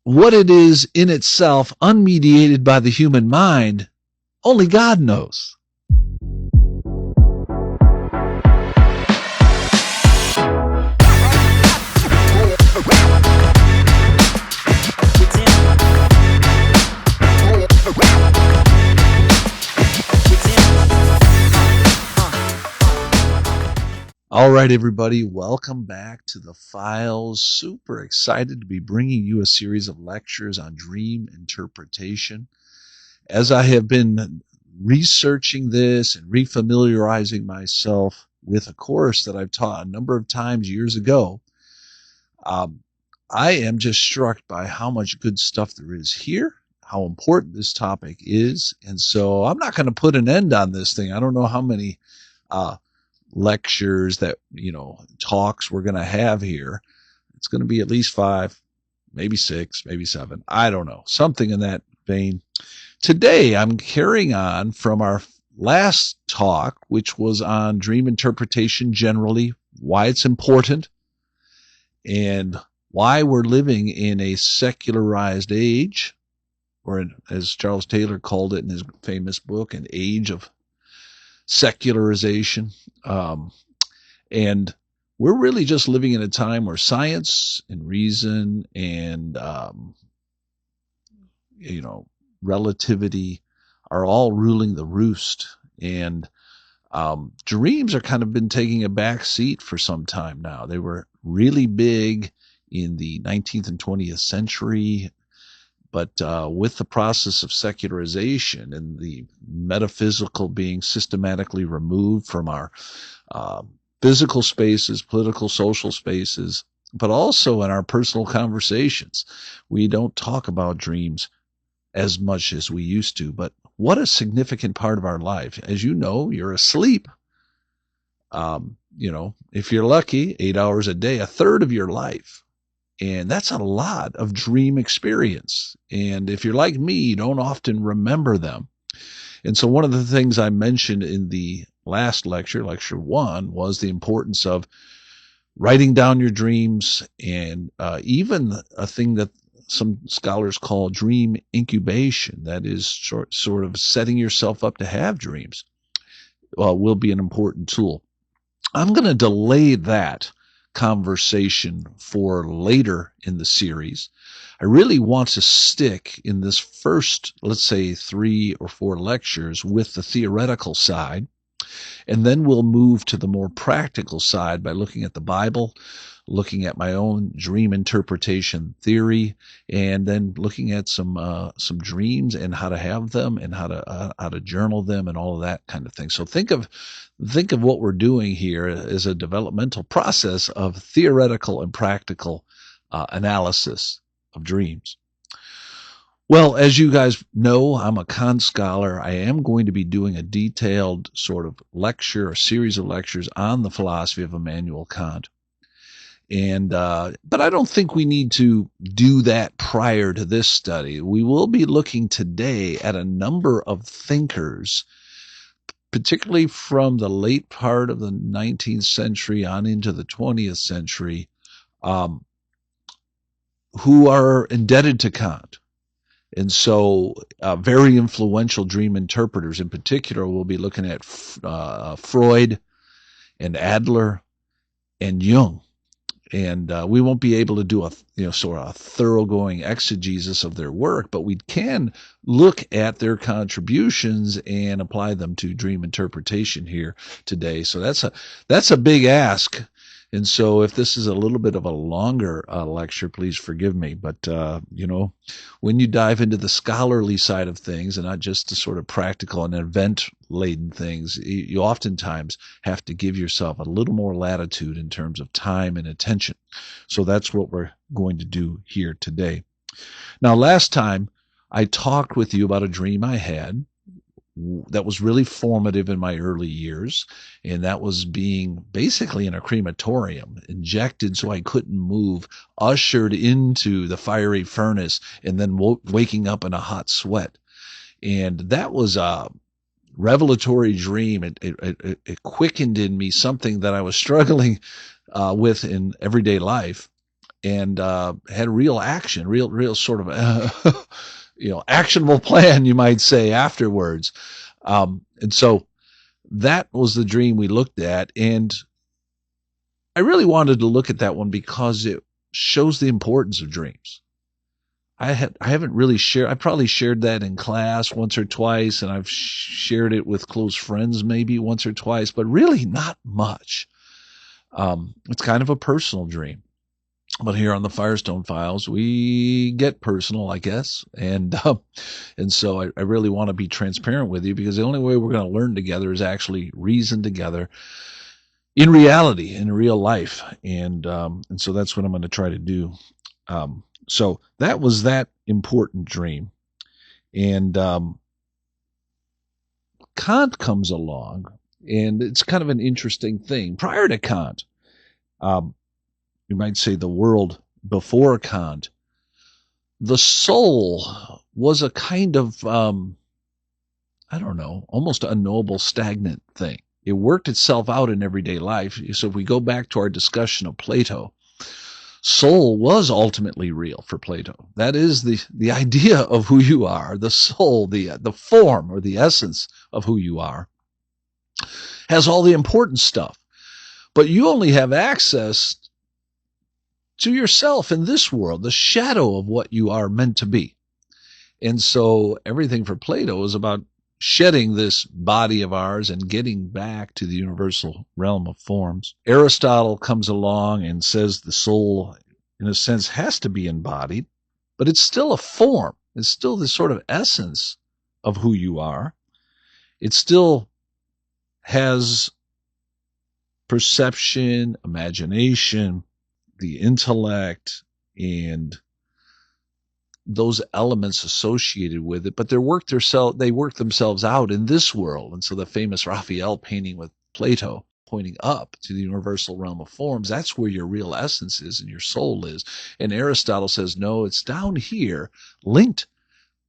what it is in itself, unmediated by the human mind, only God knows. All right, everybody, welcome back to the Files. Super excited to be bringing you a series of lectures on dream interpretation. As I have been researching this and refamiliarizing myself with a course that I've taught a number of times years ago, I am just struck by how much good stuff there is here, how important this topic is. And so I'm not going to put an end on this thing. I don't know how many lectures that, talks we're going to have here. It's going to be at least 5, maybe 6, maybe 7. I don't know. Something in that vein. Today, I'm carrying on from our last talk, which was on dream interpretation generally, why it's important, and why we're living in a secularized age, or as Charles Taylor called it in his famous book, an age of secularization. And we're really just living in a time where science and reason and, relativity are all ruling the roost. And dreams are kind of been taking a back seat for some time now. They were really big in the 19th and 20th century. But with the process of secularization and the metaphysical being systematically removed from our physical spaces, political, social spaces, but also in our personal conversations, we don't talk about dreams as much as we used to. But what a significant part of our life. As you know, you're asleep. If you're lucky, 8 hours a day, a third of your life. And that's a lot of dream experience. And if you're like me, you don't often remember them. And so one of the things I mentioned in the last lecture, lecture 1, was the importance of writing down your dreams, and even a thing that some scholars call dream incubation, that is sort of setting yourself up to have dreams, will be an important tool. I'm going to delay that conversation for later in the series. I really want to stick in this first, let's say, 3 or 4 lectures with the theoretical side, and then we'll move to the more practical side by looking at the Bible, looking at my own dream interpretation theory, and then looking at some dreams and how to have them and how to journal them and all of that kind of thing. So think of what we're doing here as a developmental process of theoretical and practical analysis of dreams. Well, as you guys know, I'm a Kant scholar. I am going to be doing a detailed sort of lecture, a series of lectures on the philosophy of Immanuel Kant. And but I don't think we need to do that prior to this study. We will be looking today at a number of thinkers, particularly from the late part of the 19th century on into the 20th century, who are indebted to Kant. And so very influential dream interpreters. In particular, we'll be looking at Freud and Adler and Jung. And we won't be able to do a sort of a thoroughgoing exegesis of their work, but we can look at their contributions and apply them to dream interpretation here today. So that's a big ask. And so if this is a little bit of a longer lecture, please forgive me. But, when you dive into the scholarly side of things and not just the sort of practical and event-laden things, you oftentimes have to give yourself a little more latitude in terms of time and attention. So that's what we're going to do here today. Now, last time I talked with you about a dream I had that was really formative in my early years, and that was being basically in a crematorium, injected so I couldn't move, ushered into the fiery furnace, and then waking up in a hot sweat. And that was a revelatory dream. It quickened in me something that I was struggling with in everyday life. and had real action, real sort of actionable plan, you might say, afterwards. And so that was the dream we looked at, and I really wanted to look at that one because it shows the importance of dreams. I haven't really shared. I probably shared that in class once or twice, and I've shared it with close friends maybe once or twice, but really not much. It's kind of a personal dream. But here on the Firestone Files, we get personal, I guess, and so I really want to be transparent with you, because the only way we're going to learn together is actually reason together in reality, in real life, and so that's what I'm going to try to do. So that was that important dream, and Kant comes along, and it's kind of an interesting thing. Prior to Kant, you might say the world before Kant, the soul was a kind of, I don't know, almost unknowable, stagnant thing. It worked itself out in everyday life. So if we go back to our discussion of Plato, soul was ultimately real for Plato. That is the idea of who you are, the soul, the form or the essence of who you are, has all the important stuff. But you only have access to yourself in this world, the shadow of what you are meant to be. And so everything for Plato is about shedding this body of ours and getting back to the universal realm of forms. Aristotle comes along and says the soul, in a sense, has to be embodied, but it's still a form. It's still the sort of essence of who you are. It still has perception, imagination, the intellect, and those elements associated with it, but they work themselves out in this world. And so the famous Raphael painting with Plato pointing up to the universal realm of forms, that's where your real essence is and your soul is. And Aristotle says, no, it's down here, linked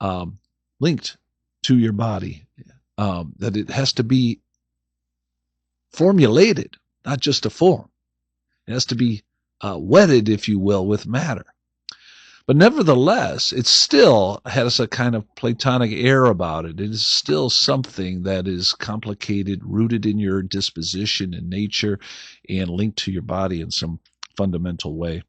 to your body, that it has to be formulated, not just a form. It has to be wedded, if you will, with matter. But nevertheless, it still has a kind of Platonic air about it. It is still something that is complicated, rooted in your disposition and nature, and linked to your body in some fundamental way.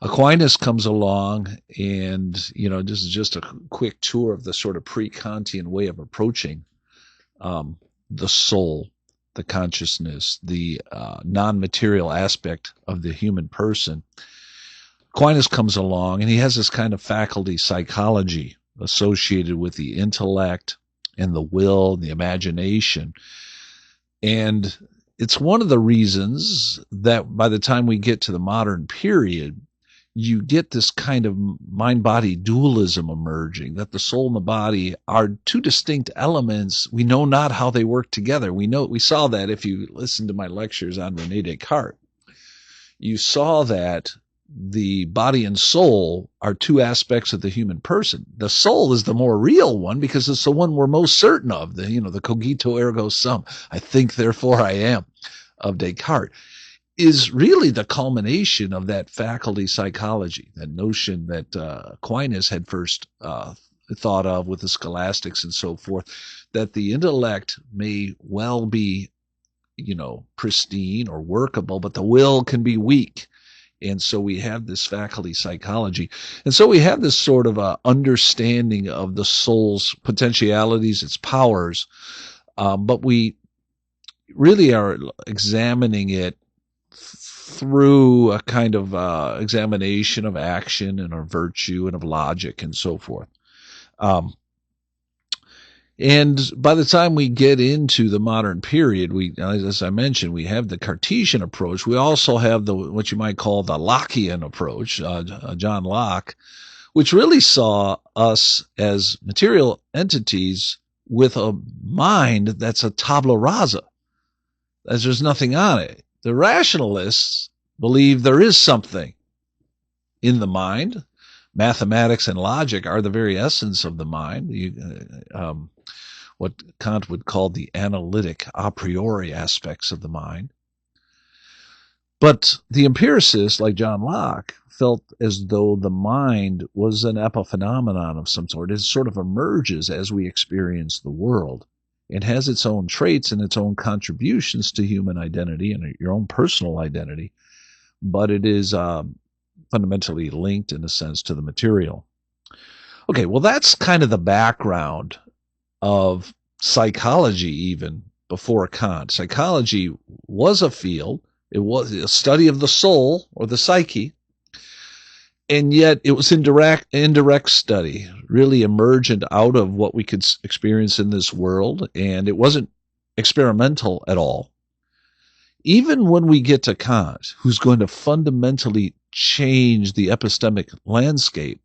Aquinas comes along, and this is just a quick tour of the sort of pre-Kantian way of approaching the soul, the consciousness, the non-material aspect of the human person. Aquinas comes along, and he has this kind of faculty psychology associated with the intellect and the will and the imagination. And it's one of the reasons that by the time we get to the modern period, you get this kind of mind-body dualism emerging, that the soul and the body are two distinct elements. We know not how they work together. We saw that if you listened to my lectures on René Descartes. You saw that the body and soul are two aspects of the human person. The soul is the more real one because it's the one we're most certain of. The cogito ergo sum, I think, therefore I am, of Descartes, is really the culmination of that faculty psychology, that notion that Aquinas had first thought of with the scholastics and so forth, that the intellect may well be, pristine or workable, but the will can be weak. And so we have this faculty psychology. And so we have this sort of understanding of the soul's potentialities, its powers, but we really are examining it through a kind of examination of action and of virtue and of logic and so forth. And by the time we get into the modern period, as I mentioned, we have the Cartesian approach. We also have what you might call the Lockean approach, John Locke, which really saw us as material entities with a mind that's a tabula rasa, as there's nothing on it. The rationalists believe there is something in the mind. Mathematics and logic are the very essence of the mind. What Kant would call the analytic a priori aspects of the mind. But the empiricists, like John Locke, felt as though the mind was an epiphenomenon of some sort. It sort of emerges as we experience the world. It has its own traits and its own contributions to human identity and your own personal identity, but it is fundamentally linked, in a sense, to the material. Okay, well, that's kind of the background of psychology even before Kant. Psychology was a field. It was a study of the soul or the psyche, and yet it was indirect study, really emergent out of what we could experience in this world, and it wasn't experimental at all. Even when we get to Kant, who's going to fundamentally change the epistemic landscape,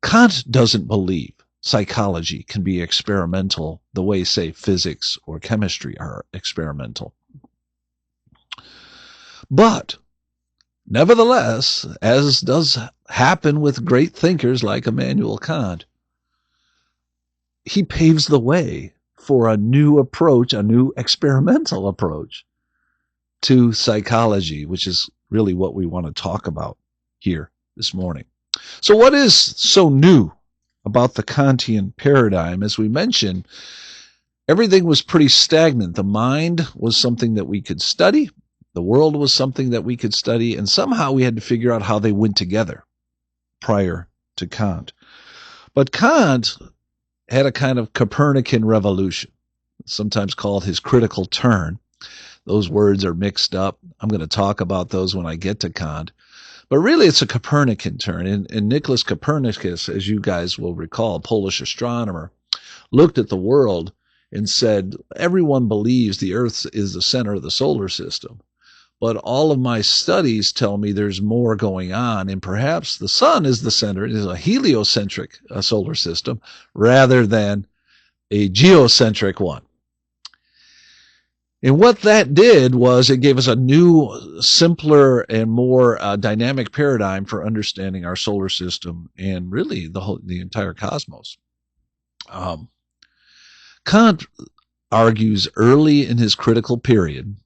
Kant doesn't believe psychology can be experimental the way, say, physics or chemistry are experimental. But nevertheless, as does happen with great thinkers like Immanuel Kant, he paves the way for a new approach, a new experimental approach to psychology, which is really what we want to talk about here this morning. So what is so new about the Kantian paradigm? As we mentioned, everything was pretty stagnant. The mind was something that we could study. The world was something that we could study, and somehow we had to figure out how they went together prior to Kant. But Kant had a kind of Copernican revolution, sometimes called his critical turn. Those words are mixed up. I'm going to talk about those when I get to Kant. But really, it's a Copernican turn. And Nicholas Copernicus, as you guys will recall, a Polish astronomer, looked at the world and said, everyone believes the Earth is the center of the solar system. But all of my studies tell me there's more going on, and perhaps the sun is the center. It is a heliocentric solar system rather than a geocentric one. And what that did was it gave us a new, simpler, and more dynamic paradigm for understanding our solar system and really the entire cosmos. Kant argues early in his critical period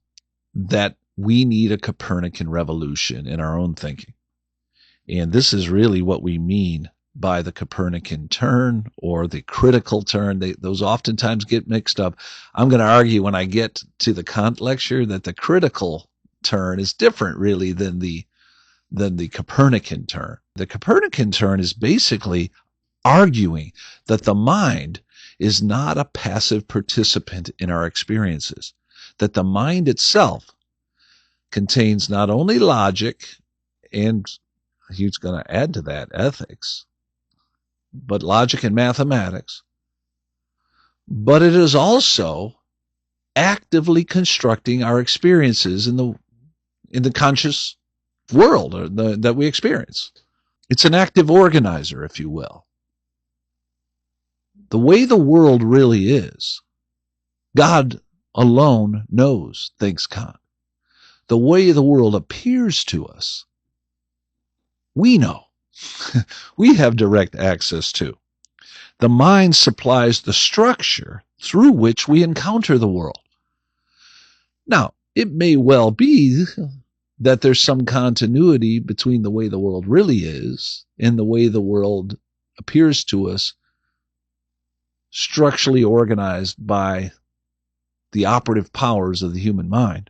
that we need a Copernican revolution in our own thinking. And this is really what we mean by the Copernican turn or the critical turn. Those oftentimes get mixed up. I'm going to argue when I get to the Kant lecture that the critical turn is different really than the Copernican turn. The Copernican turn is basically arguing that the mind is not a passive participant in our experiences, that the mind itself contains not only logic, and he's going to add to that ethics, but logic and mathematics, but it is also actively constructing our experiences in the conscious world that we experience. It's an active organizer, if you will. The way the world really is, God alone knows, thinks Kant. The way the world appears to us, we know. We have direct access to. The mind supplies the structure through which we encounter the world. Now, it may well be that there's some continuity between the way the world really is and the way the world appears to us, structurally organized by the operative powers of the human mind.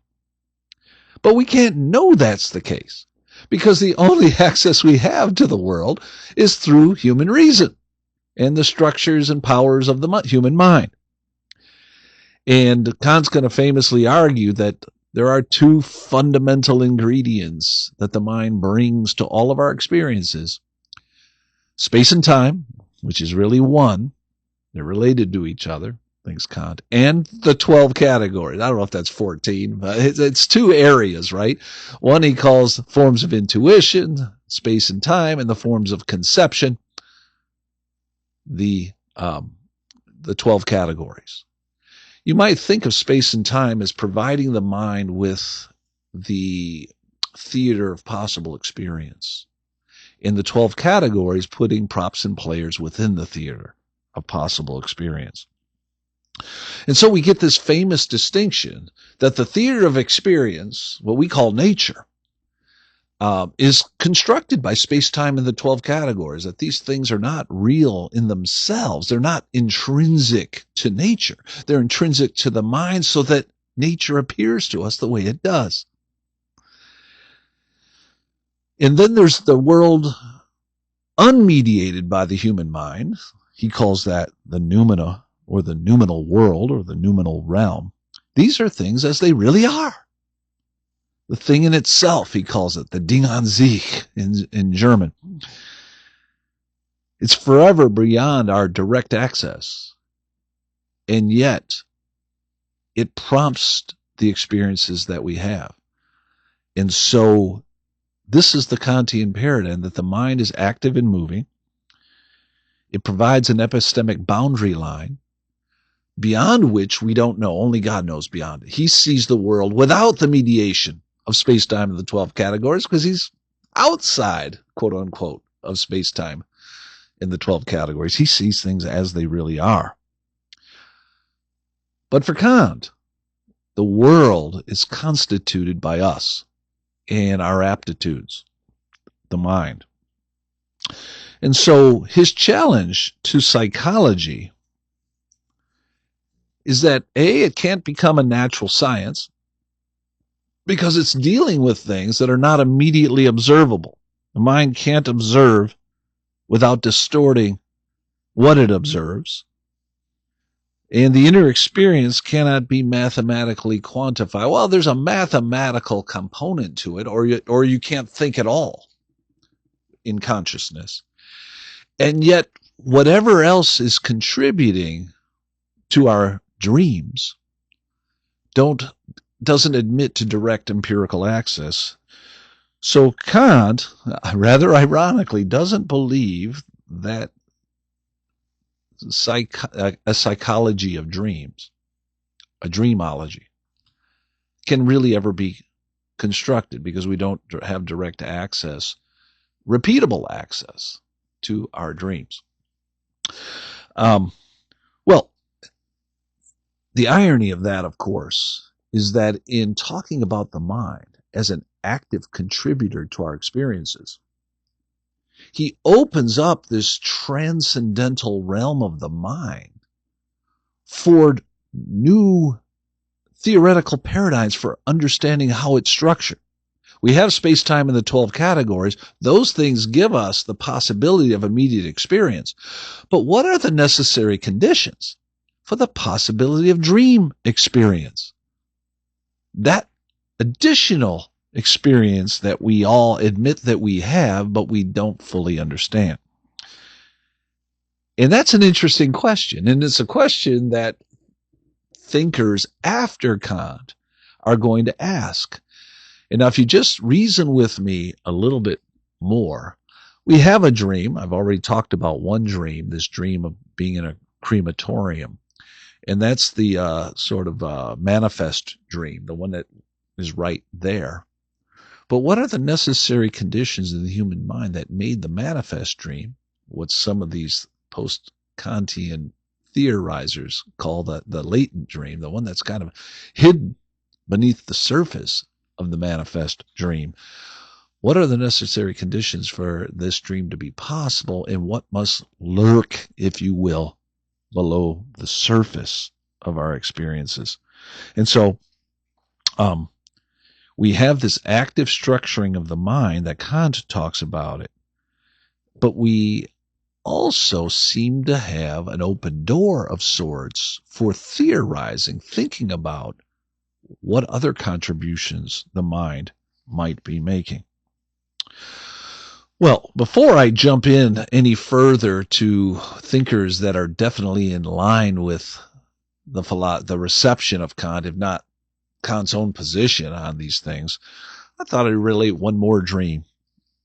But we can't know that's the case, because the only access we have to the world is through human reason and the structures and powers of the human mind. And Kant's going to famously argue that there are two fundamental ingredients that the mind brings to all of our experiences: space and time, which is really one. They're related to each other, thinks Kant, and the 12 categories. I don't know if that's 14, but it's two areas, right? One he calls forms of intuition, space and time, and the forms of conception, the 12 categories. You might think of space and time as providing the mind with the theater of possible experience. In the 12 categories, putting props and players within the theater of possible experience. And so we get this famous distinction that the theater of experience, what we call nature, is constructed by space-time and the 12 categories, that these things are not real in themselves. They're not intrinsic to nature. They're intrinsic to the mind so that nature appears to us the way it does. And then there's the world unmediated by the human mind. He calls that the noumena, or the noumenal world, or the noumenal realm. These are things as they really are. The thing in itself, he calls it, the Ding an sich in German. It's forever beyond our direct access. And yet, it prompts the experiences that we have. And so, this is the Kantian paradigm, that the mind is active and moving. It provides an epistemic boundary line beyond which we don't know. Only God knows beyond it. He sees the world without the mediation of space-time and the 12 categories because he's outside, quote unquote, of space-time in the 12 categories. He sees things as they really are. But for Kant, the world is constituted by us and our aptitudes, the mind. And so his challenge to psychology is that, A, it can't become a natural science because it's dealing with things that are not immediately observable. The mind can't observe without distorting what it observes. And the inner experience cannot be mathematically quantified. Well, there's a mathematical component to it, or you can't think at all in consciousness. And yet, whatever else is contributing to our dreams doesn't admit to direct empirical access. So Kant, rather ironically, doesn't believe that a psychology of dreams, a dreamology, can really ever be constructed because we don't have direct access, repeatable access to our dreams. Well, the irony of that, of course, is that in talking about the mind as an active contributor to our experiences, he opens up this transcendental realm of the mind for new theoretical paradigms for understanding how it's structured. We have space-time in the 12 categories. Those things give us the possibility of immediate experience. But what are the necessary conditions for the possibility of dream experience? That additional experience that we all admit that we have, but we don't fully understand. And that's an interesting question. And it's a question that thinkers after Kant are going to ask. And now if you just reason with me a little bit more, we have a dream. I've already talked about one dream, this dream of being in a crematorium. And that's the sort of manifest dream, the one that is right there. But what are the necessary conditions in the human mind that made the manifest dream what some of these post-Kantian theorizers call the latent dream, the one that's kind of hidden beneath the surface of the manifest dream? What are the necessary conditions for this dream to be possible, and what must lurk, if you will, below the surface of our experiences? And so we have this active structuring of the mind that Kant talks about it, but we also seem to have an open door of sorts for theorizing, thinking about what other contributions the mind might be making. Well, before I jump in any further to thinkers that are definitely in line with the reception of Kant, if not Kant's own position on these things, I thought I'd relate one more dream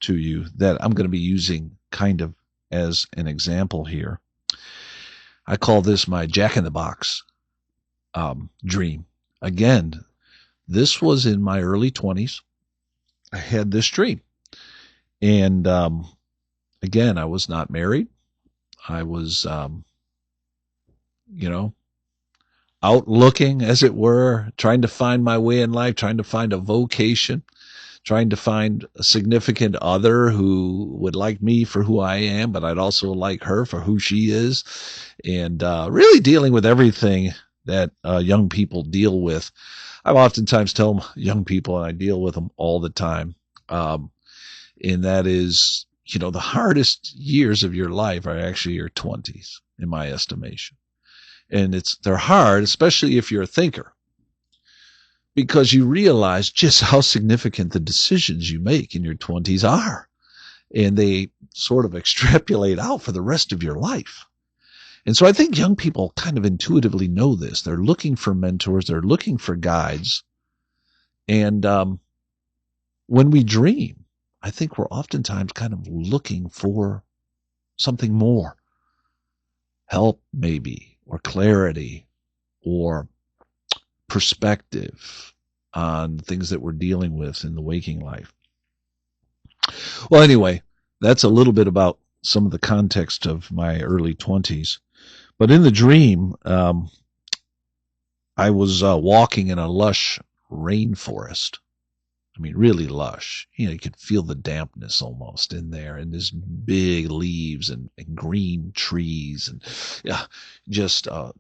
to you that I'm going to be using kind of as an example here. I call this my jack-in-the-box dream. Again, this was in my early 20s. I had this dream. And again, I was not married. I was, out looking, as it were, trying to find my way in life, trying to find a vocation, trying to find a significant other who would like me for who I am, but I'd also like her for who she is, and really dealing with everything that young people deal with. I oftentimes tell young people, and I deal with them all the time, and that is, the hardest years of your life are actually your 20s, in my estimation. And they're hard, especially if you're a thinker, because you realize just how significant the decisions you make in your 20s are. And they sort of extrapolate out for the rest of your life. And so I think young people kind of intuitively know this. They're looking for mentors. They're looking for guides. And when we dream, I think we're oftentimes kind of looking for something more. Help, maybe, or clarity, or perspective on things that we're dealing with in the waking life. Well, anyway, that's a little bit about some of the context of my early 20s. But in the dream, I was walking in a lush rainforest. I mean, really lush. You could feel the dampness almost in there, and this big leaves and green trees, and just a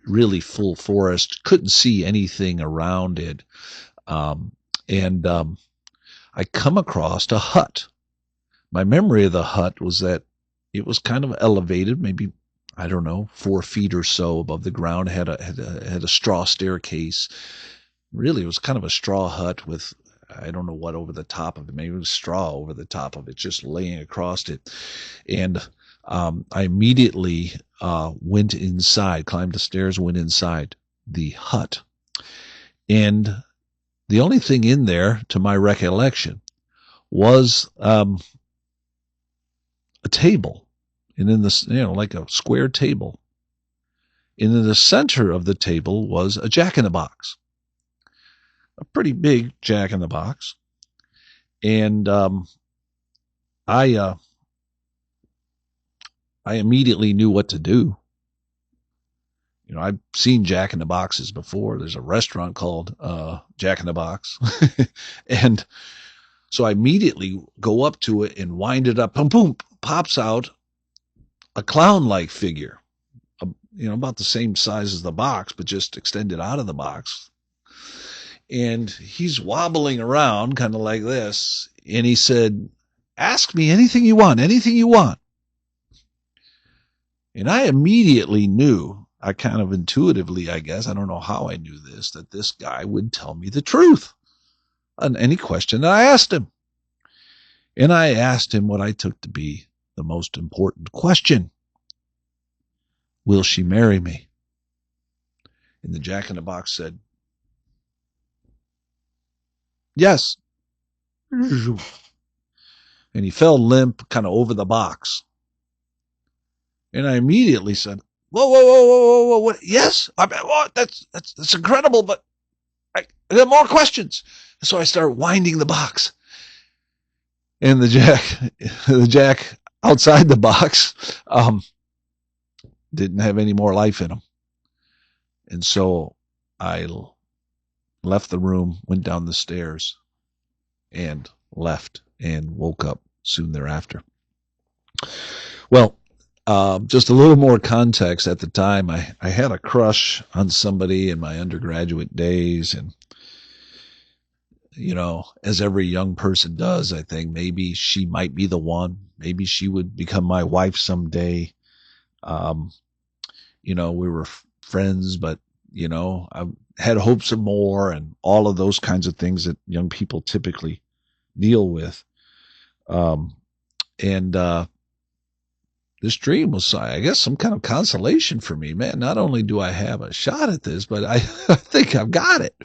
really full forest. Couldn't see anything around it. And I come across a hut. My memory of the hut was that it was kind of elevated, maybe, I don't know, 4 feet or so above the ground. Had a straw staircase. Really, it was kind of a straw hut with, I don't know what over the top of it. Maybe it was straw over the top of it, just laying across it. And I immediately went inside, climbed the stairs, went inside the hut. And the only thing in there, to my recollection, was a table. And in this, like a square table. And in the center of the table was a jack-in-the-box. A pretty big jack-in-the-box. And I immediately knew what to do. I've seen jack-in-the-boxes before. There's a restaurant called Jack-in-the-Box. And so I immediately go up to it and wind it up. Boom, boom, pops out a clown-like figure. About the same size as the box, but just extended out of the box. And he's wobbling around kind of like this. And he said, "Ask me anything you want, anything you want." And I immediately knew, I kind of intuitively, I guess, I don't know how I knew this, that this guy would tell me the truth on any question that I asked him. And I asked him what I took to be the most important question. Will she marry me? And the jack-in-the-box said, yes. And he fell limp kind of over the box. And I immediately said, whoa, whoa, whoa, whoa, whoa, what? Yes, that's incredible, but I have more questions. And so I started winding the box. And the jack outside the box didn't have any more life in him. And so I left the room, went down the stairs, and left, and woke up soon thereafter. Well, just a little more context. At the time, I had a crush on somebody in my undergraduate days, and as every young person does, I think maybe she might be the one. Maybe she would become my wife someday. We were friends, but I had hopes of more, and all of those kinds of things that young people typically deal with. This dream was, I guess, some kind of consolation for me. Man, not only do I have a shot at this, but I think I've got it.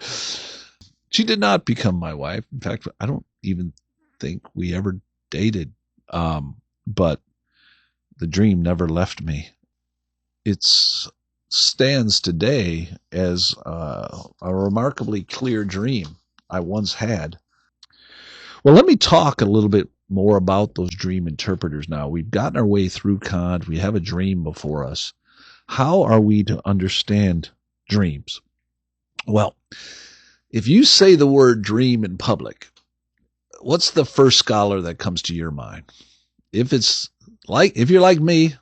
She did not become my wife. In fact, I don't even think we ever dated. But the dream never left me. It stands today as a remarkably clear dream I once had. Well, let me talk a little bit more about those dream interpreters now. We've gotten our way through Kant. We have a dream before us. How are we to understand dreams? Well, if you say the word dream in public, what's the first scholar that comes to your mind? If you're like me,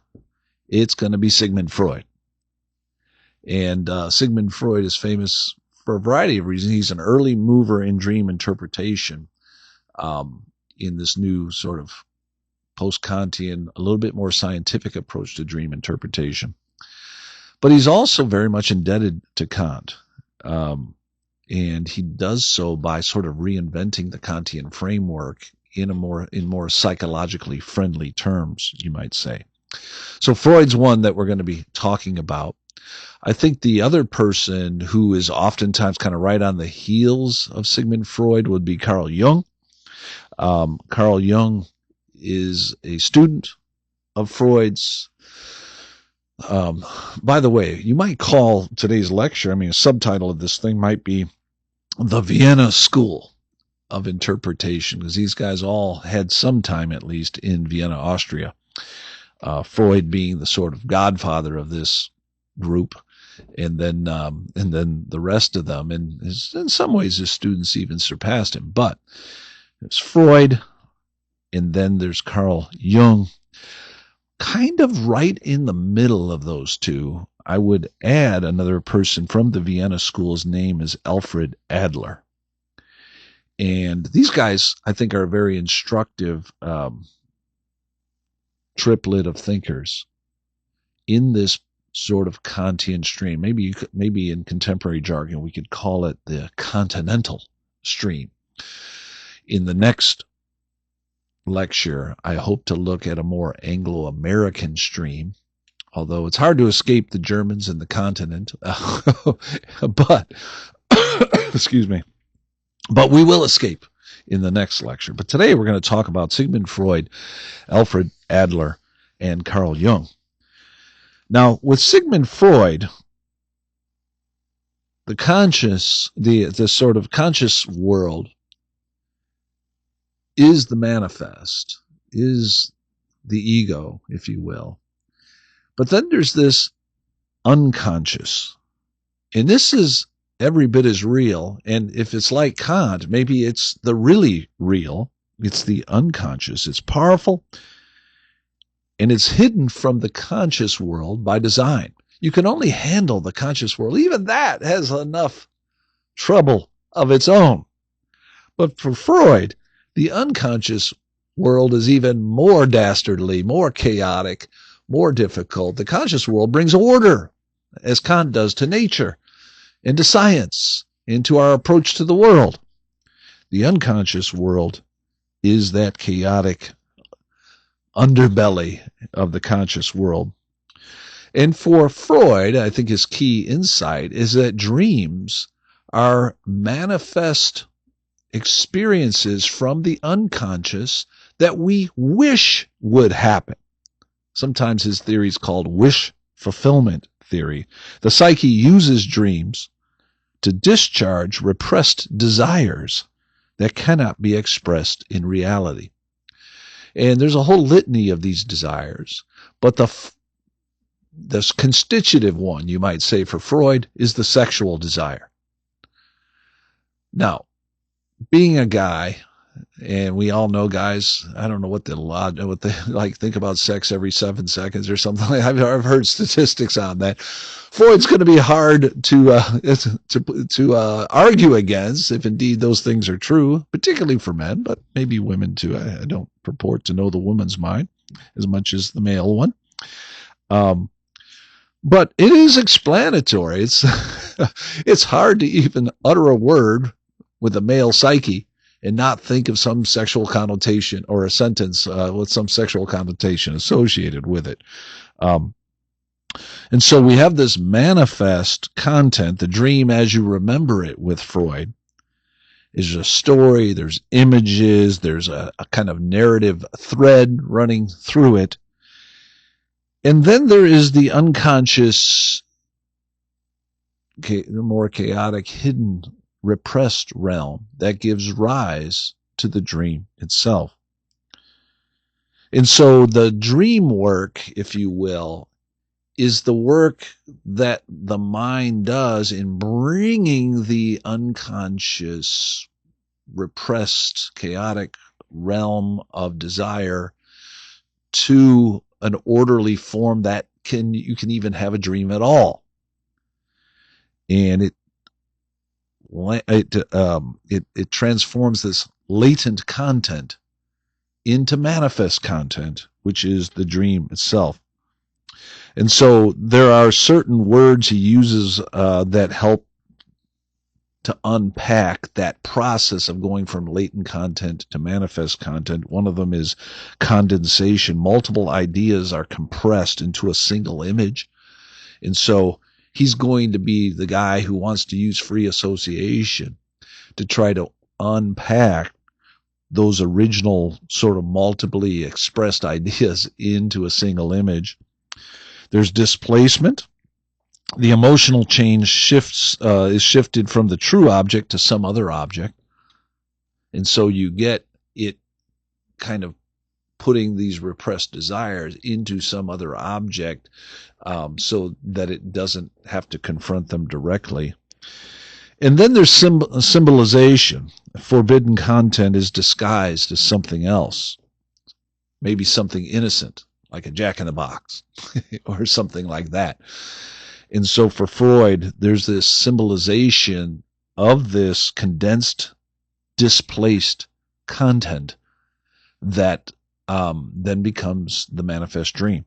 it's going to be Sigmund Freud. And Sigmund Freud is famous for a variety of reasons. He's an early mover in dream interpretation, in this new sort of post-Kantian, a little bit more scientific approach to dream interpretation. But he's also very much indebted to Kant. And he does so by sort of reinventing the Kantian framework in more psychologically friendly terms, you might say. So Freud's one that we're going to be talking about. I think the other person who is oftentimes kind of right on the heels of Sigmund Freud would be Carl Jung. Carl Jung is a student of Freud's. By the way, you might call today's lecture, a subtitle of this thing might be The Vienna School of Interpretation, because these guys all had some time, at least, in Vienna, Austria. Freud being the sort of godfather of this group, and then the rest of them, and in some ways his students even surpassed him. But it's Freud, and then there's Carl Jung. Kind of right in the middle of those two, I would add another person from the Vienna school. His name is Alfred Adler. And these guys, I think, are a very instructive triplet of thinkers in this sort of Kantian stream. Maybe in contemporary jargon, we could call it the continental stream. In the next lecture, I hope to look at a more Anglo-American stream, although it's hard to escape the Germans and the continent. But, excuse me, but we will escape in the next lecture. But today we're going to talk about Sigmund Freud, Alfred Adler, and Carl Jung. Now, with Sigmund Freud, the sort of conscious world is the manifest, is the ego, if you will. But then there's this unconscious. And this is every bit as real. And if it's like Kant, maybe it's the really real. It's the unconscious. It's powerful. And it's hidden from the conscious world by design. You can only handle the conscious world. Even that has enough trouble of its own. But for Freud, the unconscious world is even more dastardly, more chaotic, more difficult. The conscious world brings order, as Kant does, to nature and to science and to our approach to the world. The unconscious world is that chaotic underbelly of the conscious world. And for Freud, I think his key insight is that dreams are manifest experiences from the unconscious that we wish would happen. Sometimes his theory is called wish fulfillment theory. The psyche uses dreams to discharge repressed desires that cannot be expressed in reality. And there's a whole litany of these desires, but the constitutive one, you might say, for Freud is the sexual desire. Now, being a guy, and we all know guys, I don't know what they like think about sex every 7 seconds or something. I've heard statistics on that. Freud's going to be hard to argue against, if indeed those things are true, particularly for men, but maybe women too. I don't purport to know the woman's mind as much as the male one. But it is explanatory. It's hard to even utter a word with a male psyche and not think of some sexual connotation, or a sentence with some sexual connotation associated with it. And so we have this manifest content, the dream as you remember it with Freud, is a story, there's images, there's a kind of narrative thread running through it. And then there is the unconscious, the more chaotic, hidden, repressed realm that gives rise to the dream itself. And so the dream work, if you will, is the work that the mind does in bringing the unconscious repressed, chaotic realm of desire to an orderly form that you can even have a dream at all. And it transforms this latent content into manifest content, which is the dream itself. And so there are certain words he uses that help to unpack that process of going from latent content to manifest content. One of them is condensation. Multiple ideas are compressed into a single image. And so he's going to be the guy who wants to use free association to try to unpack those original sort of multiply expressed ideas into a single image. There's displacement. The emotional change is shifted from the true object to some other object. And so you get it kind of putting these repressed desires into some other object so that it doesn't have to confront them directly. And then there's symbolization. Forbidden content is disguised as something else, maybe something innocent, like a jack-in-the-box or something like that. And so for Freud, there's this symbolization of this condensed, displaced content that then becomes the manifest dream.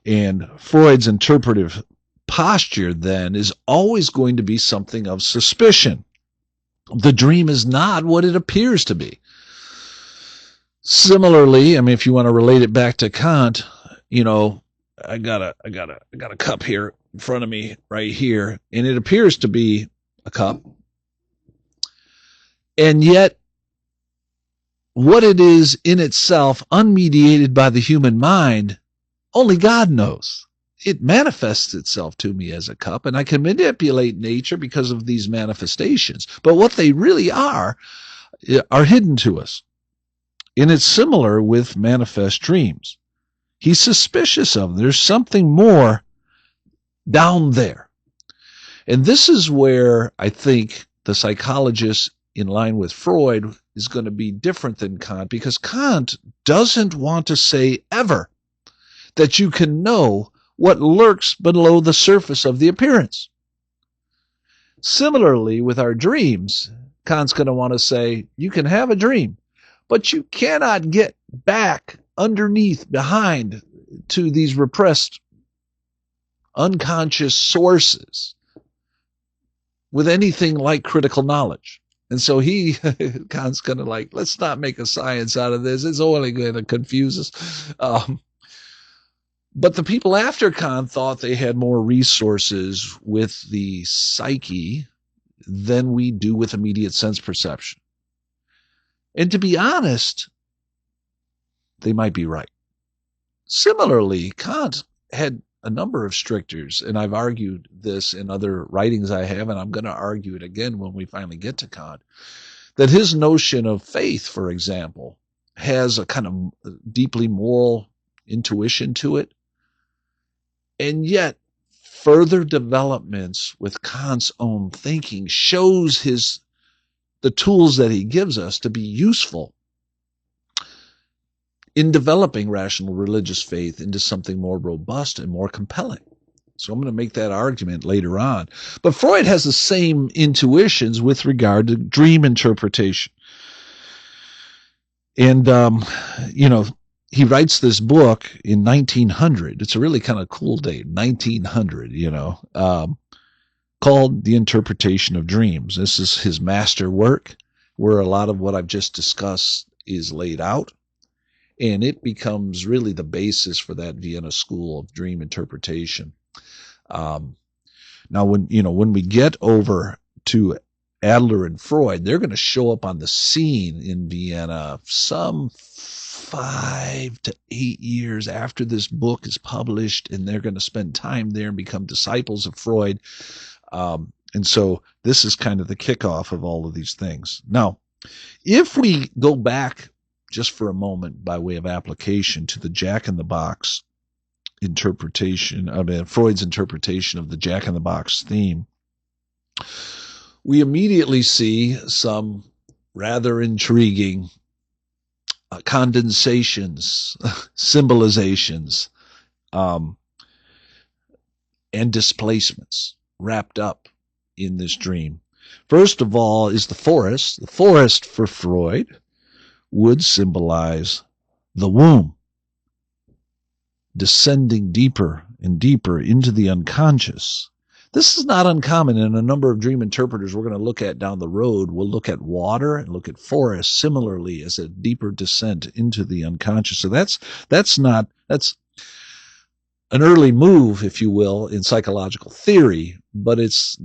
And Freud's interpretive posture then is always going to be something of suspicion. The dream is not what it appears to be. Similarly, I mean, if you want to relate it back to Kant, you know, I got a cup here in front of me right here, and it appears to be a cup. And yet, what it is in itself, unmediated by the human mind, only God knows. It manifests itself to me as a cup, and I can manipulate nature because of these manifestations. But what they really are hidden to us. And it's similar with manifest dreams. He's suspicious of them. There's something more down there. And this is where I think the psychologist, in line with Freud, is going to be different than Kant, because Kant doesn't want to say ever that you can know what lurks below the surface of the appearance. Similarly, with our dreams, Kant's going to want to say, you can have a dream, but you cannot get back underneath, behind, to these repressed, unconscious sources with anything like critical knowledge. And so Kant's going to like, let's not make a science out of this. It's only going to confuse us. But the people after Kant thought they had more resources with the psyche than we do with immediate sense perception. And to be honest, they might be right. Similarly, Kant had a number of strictures, and I've argued this in other writings I have, and I'm going to argue it again when we finally get to Kant, that his notion of faith, for example, has a kind of deeply moral intuition to it. And yet, further developments with Kant's own thinking shows the tools that he gives us to be useful in developing rational religious faith into something more robust and more compelling. So I'm going to make that argument later on. But Freud has the same intuitions with regard to dream interpretation. And, he writes this book in 1900. It's a really kind of cool date, 1900, called The Interpretation of Dreams. This is his master work, where a lot of what I've just discussed is laid out. And it becomes really the basis for that Vienna School of Dream Interpretation. Now, when we get over to Adler and Freud, they're going to show up on the scene in Vienna some 5 to 8 years after this book is published, and they're going to spend time there and become disciples of Freud. And so this is kind of the kickoff of all of these things. Now, if we go back just for a moment by way of application to the Jack-in-the-Box interpretation, Freud's interpretation of the Jack-in-the-Box theme, we immediately see some rather intriguing condensations, symbolizations, and displacements wrapped up in this dream. First of all is the forest. The forest for Freud would symbolize the womb, descending deeper and deeper into the unconscious. This is not uncommon in a number of dream interpreters we're going to look at down the road. We'll look at water and look at forest similarly as a deeper descent into the unconscious. So that's an early move, if you will, in psychological theory, but it's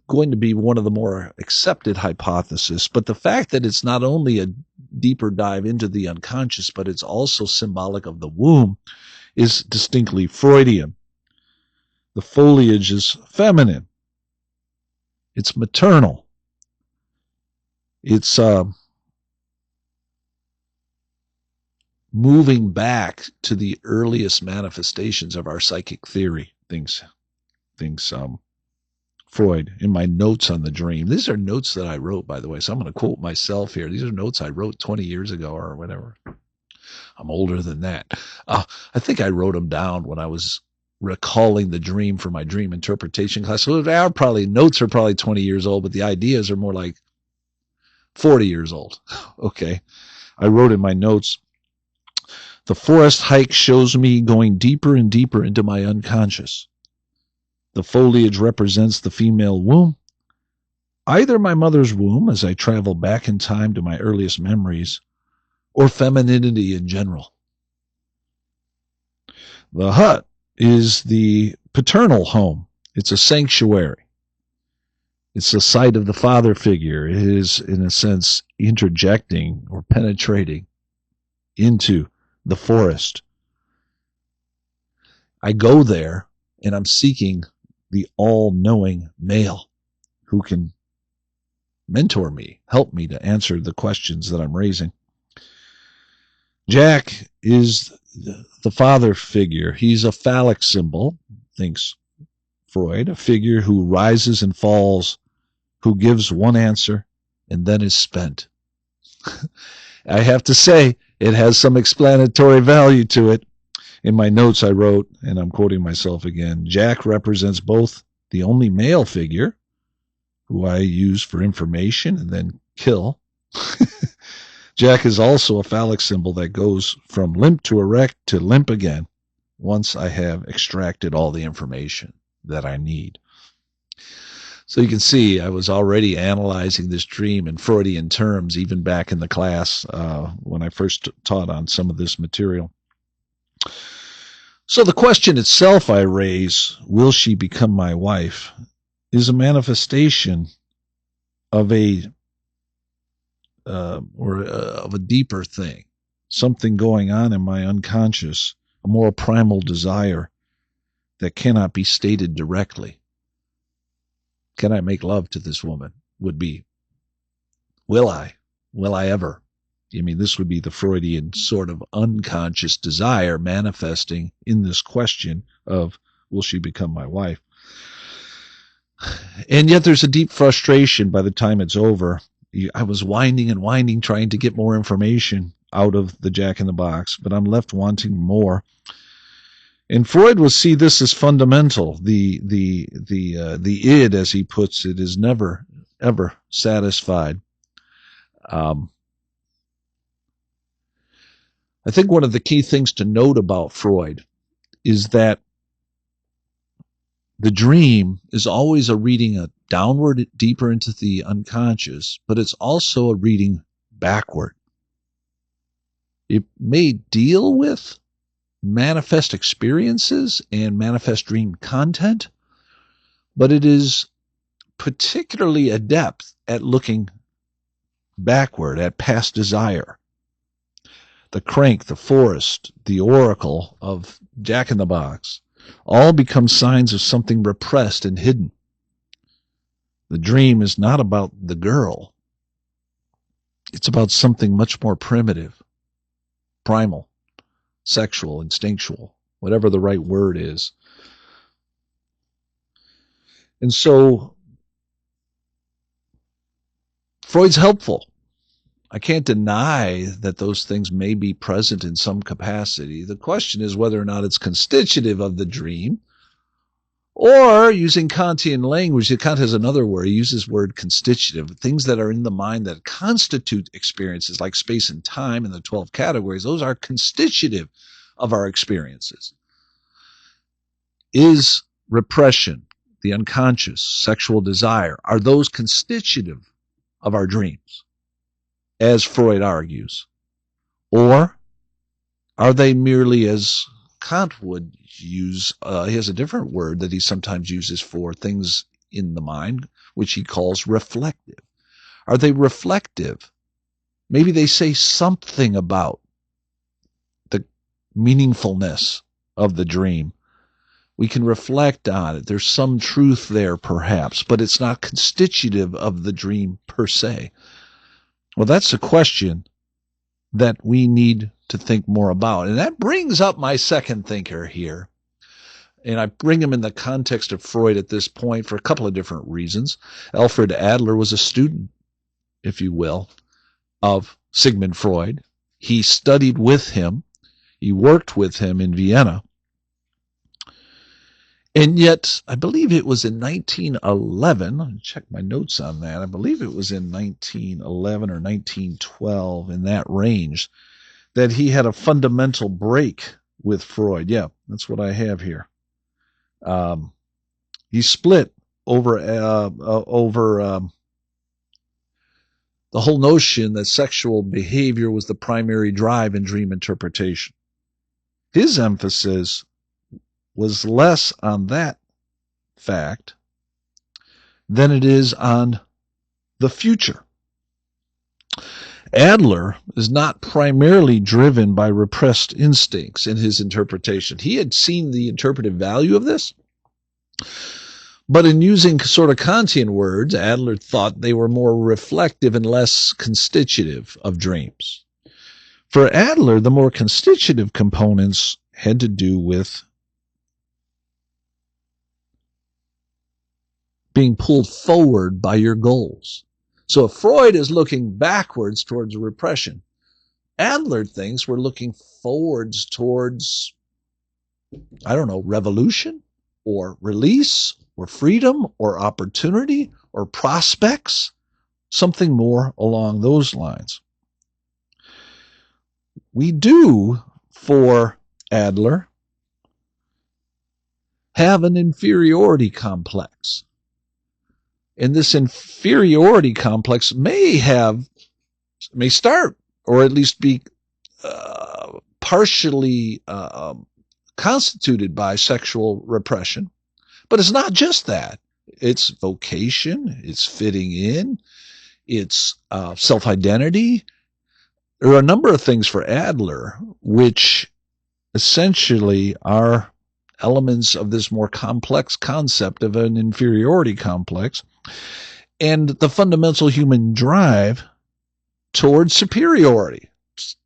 going to be one of the more accepted hypotheses. But the fact that it's not only a deeper dive into the unconscious, but it's also symbolic of the womb is distinctly Freudian. The foliage is feminine. It's maternal. It's moving back to the earliest manifestations of our psychic theory, thinks Freud in my notes on the dream. These are notes that I wrote, by the way, so I'm going to quote myself here. These are notes I wrote 20 years ago or whatever. I'm older than that. I think I wrote them down when I was recalling the dream for my dream interpretation class. So notes are probably 20 years old, but the ideas are more like 40 years old. Okay. I wrote in my notes, the forest hike shows me going deeper and deeper into my unconscious. The foliage represents the female womb, either my mother's womb as I travel back in time to my earliest memories, or femininity in general. The hut is the paternal home. It's a sanctuary. It's the site of the father figure. It is, in a sense, interjecting or penetrating into the forest. I go there and I'm seeking the all-knowing male who can mentor me, help me to answer the questions that I'm raising. Jack is the father figure. He's a phallic symbol, thinks Freud, a figure who rises and falls, who gives one answer and then is spent. I have to say, it has some explanatory value to it. In my notes I wrote, and I'm quoting myself again, Jack represents both the only male figure, who I use for information and then kill. Jack is also a phallic symbol that goes from limp to erect to limp again once I have extracted all the information that I need. So you can see I was already analyzing this dream in Freudian terms even back in the class when I first taught on some of this material. So the question itself I raise, will she become my wife, is a manifestation of a deeper thing, something going on in my unconscious, a more primal desire that cannot be stated directly. Can I make love to this woman? Would be, will I? Will I ever? I mean, this would be the Freudian sort of unconscious desire manifesting in this question of, will she become my wife? And yet there's a deep frustration by the time it's over. I was whining and whining, trying to get more information out of the Jack in the Box, but I'm left wanting more. And Freud will see this as fundamental. The id, as he puts it, is never, ever satisfied. I think one of the key things to note about Freud is that the dream is always a reading downward, deeper into the unconscious, but it's also a reading backward. It may deal with manifest experiences and manifest dream content, but it is particularly adept at looking backward, at past desire. The crank, the forest, the oracle of Jack in the Box all become signs of something repressed and hidden. The dream is not about the girl. It's about something much more primitive, primal, sexual, instinctual, whatever the right word is. And so Freud's helpful I can't deny that those things may be present in some capacity. The question is whether or not it's constitutive of the dream, or using Kantian language, Kant has another word. He uses the word constitutive. Things that are in the mind that constitute experiences like space and time in the 12 categories, those are constitutive of our experiences. Is repression, the unconscious, sexual desire, are those constitutive of our dreams, as Freud argues? Or are they merely, as Kant would use, he has a different word that he sometimes uses for things in the mind, which he calls reflective. Are they reflective? Maybe they say something about the meaningfulness of the dream. We can reflect on it. There's some truth there, perhaps, but it's not constitutive of the dream per se. Well, that's a question that we need to think more about. And that brings up my second thinker here. And I bring him in the context of Freud at this point for a couple of different reasons. Alfred Adler was a student, if you will, of Sigmund Freud. He studied with him. He worked with him in Vienna. And yet, I believe it was in 1911, I'll check my notes on that, I believe it was in 1911 or 1912, in that range, that he had a fundamental break with Freud. Yeah, that's what I have here. He split over the whole notion that sexual behavior was the primary drive in dream interpretation. His emphasis was less on that fact than it is on the future. Adler is not primarily driven by repressed instincts in his interpretation. He had seen the interpretive value of this, but in using sort of Kantian words, Adler thought they were more reflective and less constitutive of dreams. For Adler, the more constitutive components had to do with being pulled forward by your goals. So if Freud is looking backwards towards repression, Adler thinks we're looking forwards towards, I don't know, revolution or release or freedom or opportunity or prospects, something more along those lines. We do, for Adler, have an inferiority complex. And this inferiority complex may start, or at least be partially constituted by sexual repression. But it's not just that. It's vocation, it's fitting in, it's self-identity. There are a number of things for Adler which essentially are elements of this more complex concept of an inferiority complex and the fundamental human drive towards superiority,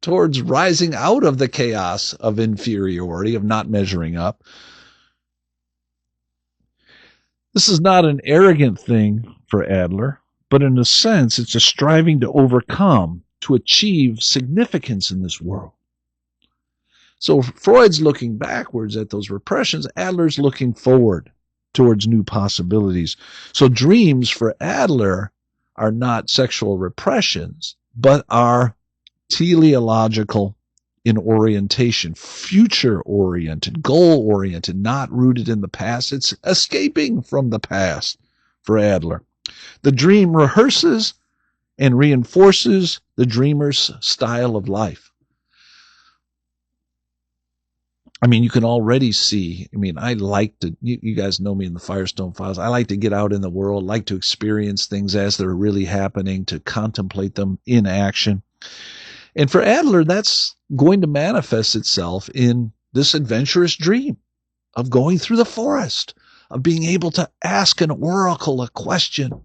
towards rising out of the chaos of inferiority, of not measuring up. This is not an arrogant thing for Adler, but in a sense, it's a striving to overcome, to achieve significance in this world. So Freud's looking backwards at those repressions. Adler's looking forward towards new possibilities. So dreams for Adler are not sexual repressions, but are teleological in orientation, future-oriented, goal-oriented, not rooted in the past. It's escaping from the past for Adler. The dream rehearses and reinforces the dreamer's style of life. I mean, you can already see, I like to, you guys know me in the Firestone Files, I like to get out in the world, like to experience things as they're really happening, to contemplate them in action. And for Adler, that's going to manifest itself in this adventurous dream of going through the forest, of being able to ask an oracle a question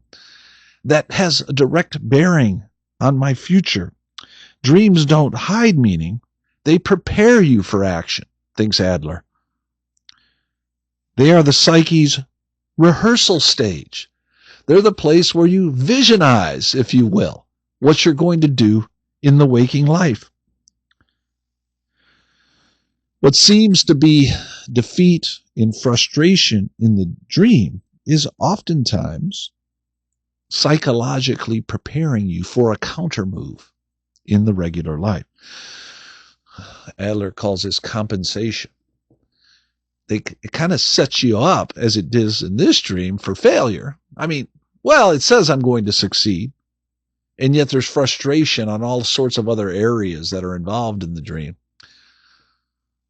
that has a direct bearing on my future. Dreams don't hide meaning. They prepare you for action, thinks Adler. They are the psyche's rehearsal stage. They're the place where you visionize, if you will, what you're going to do in the waking life. What seems to be defeat and frustration in the dream is oftentimes psychologically preparing you for a counter move in the regular life. Adler calls this compensation. It kind of sets you up, as it does in this dream, for failure. I mean, well, it says I'm going to succeed, and yet there's frustration on all sorts of other areas that are involved in the dream.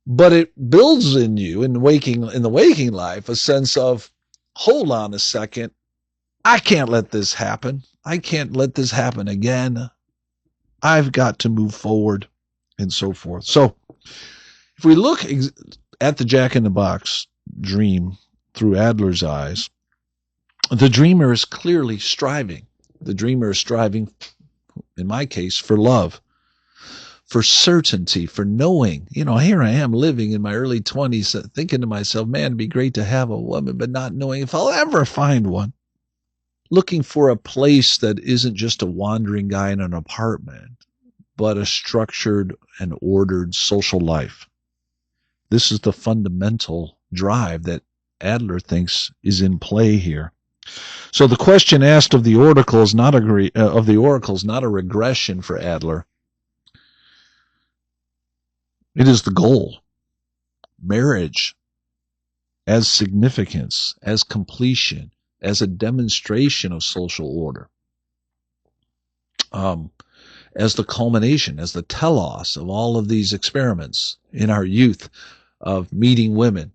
But it builds in you in the waking life a sense of, hold on a second, I can't let this happen. I can't let this happen again. I've got to move forward, and so forth. So if we look at the Jack-in-the-Box dream through Adler's eyes, the dreamer is clearly striving. The dreamer is striving, in my case, for love, for certainty, for knowing. Here I am living in my early 20s, thinking to myself, man, it'd be great to have a woman, but not knowing if I'll ever find one. Looking for a place that isn't just a wandering guy in an apartment, but a structured and ordered social life. This is the fundamental drive that Adler thinks is in play here. So the question asked of the oracle is not a regression for Adler. It is the goal. Marriage as significance, as completion, as a demonstration of social order, as the culmination, as the telos of all of these experiments in our youth of meeting women,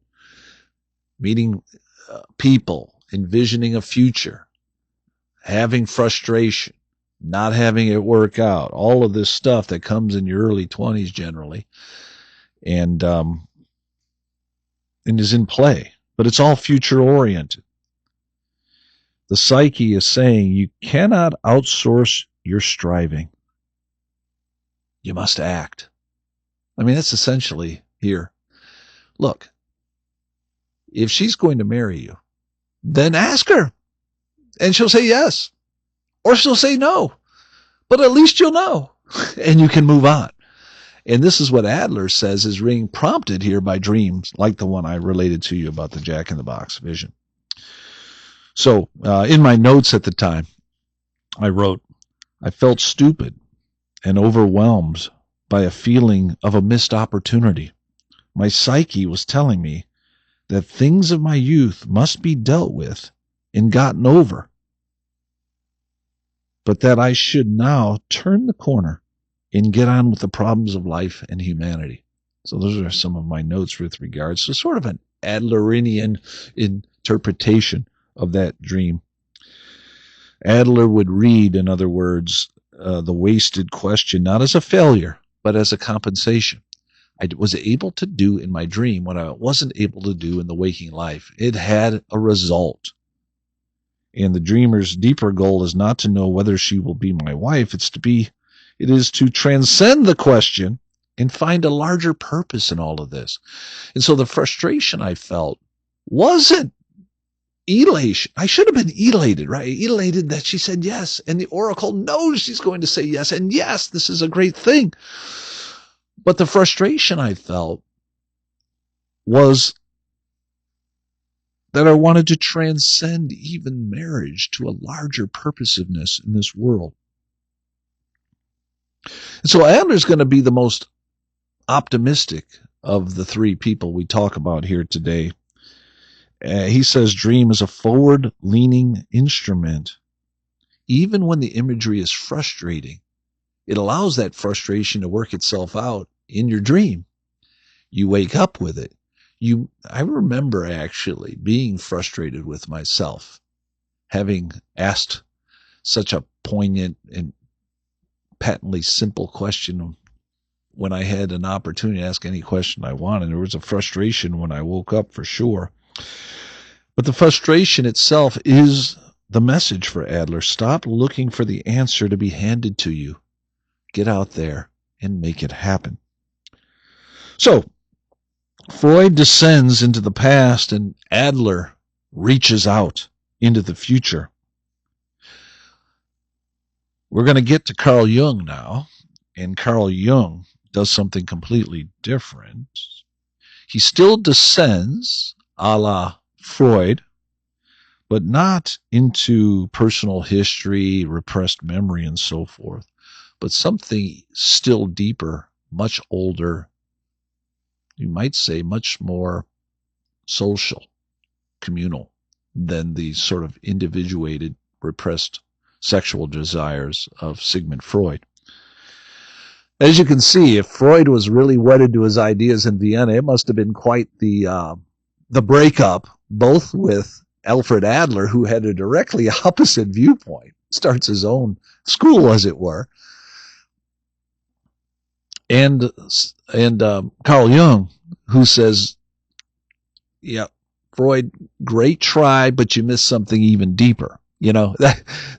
meeting people, envisioning a future, having frustration, not having it work out, all of this stuff that comes in your early 20s generally, and is in play. But it's all future-oriented. The psyche is saying you cannot outsource your striving. You must act. I mean, that's essentially here. Look, if she's going to marry you, then ask her. And she'll say yes. Or she'll say no. But at least you'll know. And you can move on. And this is what Adler says is being prompted here by dreams like the one I related to you about the Jack-in-the-Box vision. So in my notes at the time, I wrote, I felt stupid and overwhelmed by a feeling of a missed opportunity. My psyche was telling me that things of my youth must be dealt with and gotten over, but that I should now turn the corner and get on with the problems of life and humanity. So those are some of my notes with regards to sort of an Adlerian interpretation of that dream. Adler would read, in other words, the wasted question not as a failure, but as a compensation. I was able to do in my dream what I wasn't able to do in the waking life. It had a result. And the dreamer's deeper goal is not to know whether she will be my wife. It is to transcend the question and find a larger purpose in all of this. And so the frustration I felt wasn't elation. I should have been elated, right? Elated that she said yes. And the oracle knows she's going to say yes. And yes, this is a great thing. But the frustration I felt was that I wanted to transcend even marriage to a larger purposiveness in this world. And so Adler's going to be the most optimistic of the three people we talk about here today. He says dream is a forward-leaning instrument. Even when the imagery is frustrating, it allows that frustration to work itself out in your dream. You wake up with it. I remember actually being frustrated with myself, having asked such a poignant and patently simple question when I had an opportunity to ask any question I wanted. There was a frustration when I woke up for sure. But the frustration itself is the message for Adler. Stop looking for the answer to be handed to you. Get out there and make it happen. So, Freud descends into the past and Adler reaches out into the future. We're going to get to Carl Jung now, and Carl Jung does something completely different. He still descends, a la Freud, but not into personal history, repressed memory, and so forth, but something still deeper, much older, you might say much more social, communal than the sort of individuated, repressed sexual desires of Sigmund Freud. As you can see, if Freud was really wedded to his ideas in Vienna, it must have been quite the breakup, both with Alfred Adler, who had a directly opposite viewpoint, starts his own school, as it were, and Carl Jung, who says, yeah, Freud, great try, but you missed something even deeper.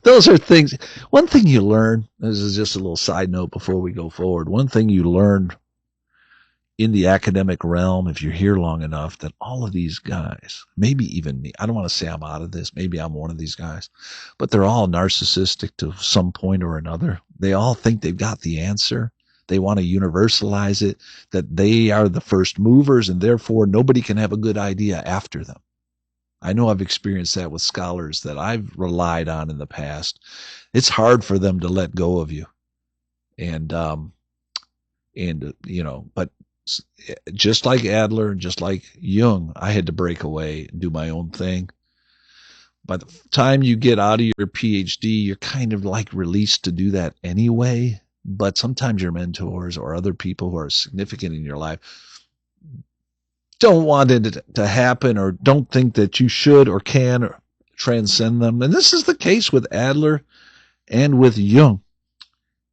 Those are things. One thing you learn, this is just a little side note before we go forward. One thing you learn in the academic realm, if you're here long enough, that all of these guys, maybe even me, I don't want to say I'm out of this, maybe I'm one of these guys, but they're all narcissistic to some point or another. They all think they've got the answer. They want to universalize it, that they are the first movers, and therefore nobody can have a good idea after them. I know I've experienced that with scholars that I've relied on in the past. It's hard for them to let go of you. But just like Adler, just like Jung, I had to break away and do my own thing. By the time you get out of your PhD, you're kind of like released to do that anyway. But sometimes your mentors or other people who are significant in your life don't want it to happen, or don't think that you should or can or transcend them. And this is the case with Adler and with Jung.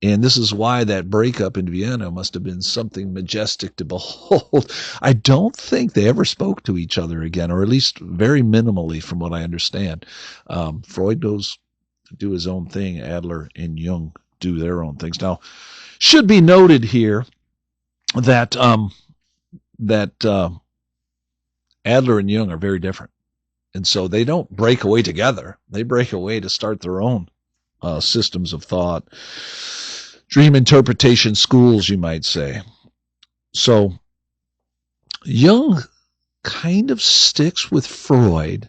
And this is why that breakup in Vienna must have been something majestic to behold. I don't think they ever spoke to each other again, or at least very minimally from what I understand. Freud goes to do his own thing. Adler and Jung do their own things. Now, should be noted here that Adler and Jung are very different. And so they don't break away together. They break away to start their own systems of thought, dream interpretation schools, you might say. So Jung kind of sticks with Freud,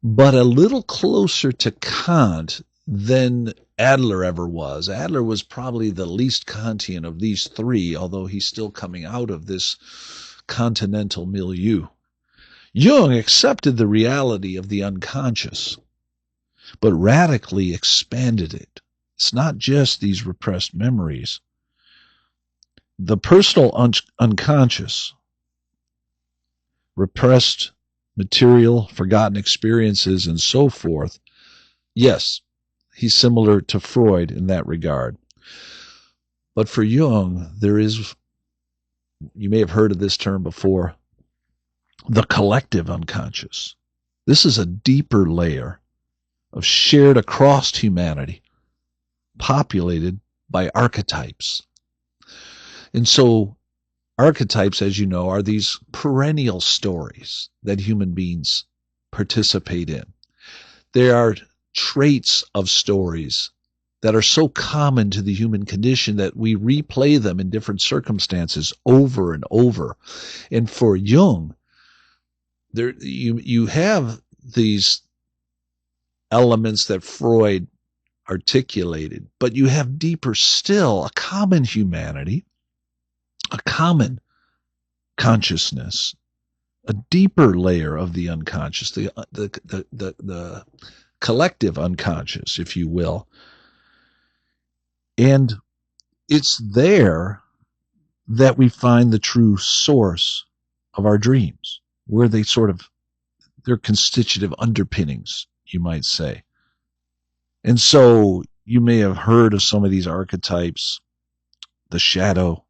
but a little closer to Kant than Adler ever was. Adler was probably the least Kantian of these three, although he's still coming out of this continental milieu. Jung accepted the reality of the unconscious, but radically expanded it. It's not just these repressed memories. The personal unconscious, repressed material, forgotten experiences, and so forth. Yes, he's similar to Freud in that regard. But for Jung, there is, you may have heard of this term before, the collective unconscious. This is a deeper layer of shared across humanity, populated by archetypes. And so archetypes, as you know, are these perennial stories that human beings participate in. They are traits of stories that are so common to the human condition that we replay them in different circumstances over and over. And for Jung, you have these elements that Freud articulated, but you have deeper still a common humanity, a common consciousness, a deeper layer of the unconscious, the collective unconscious, if you will. And it's there that we find the true source of our dreams, where they're constitutive underpinnings, you might say. And so you may have heard of some of these archetypes: the shadow,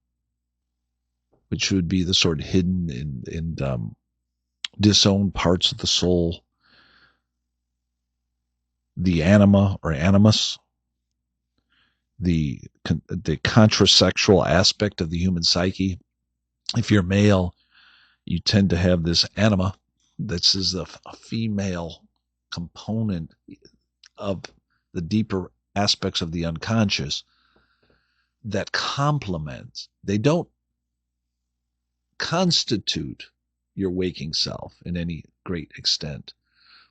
which would be the sort of hidden and disowned parts of the soul; the anima or animus, the contrasexual aspect of the human psyche. If you're male, you tend to have this anima. This is a female component of the deeper aspects of the unconscious that complement. They don't constitute your waking self in any great extent,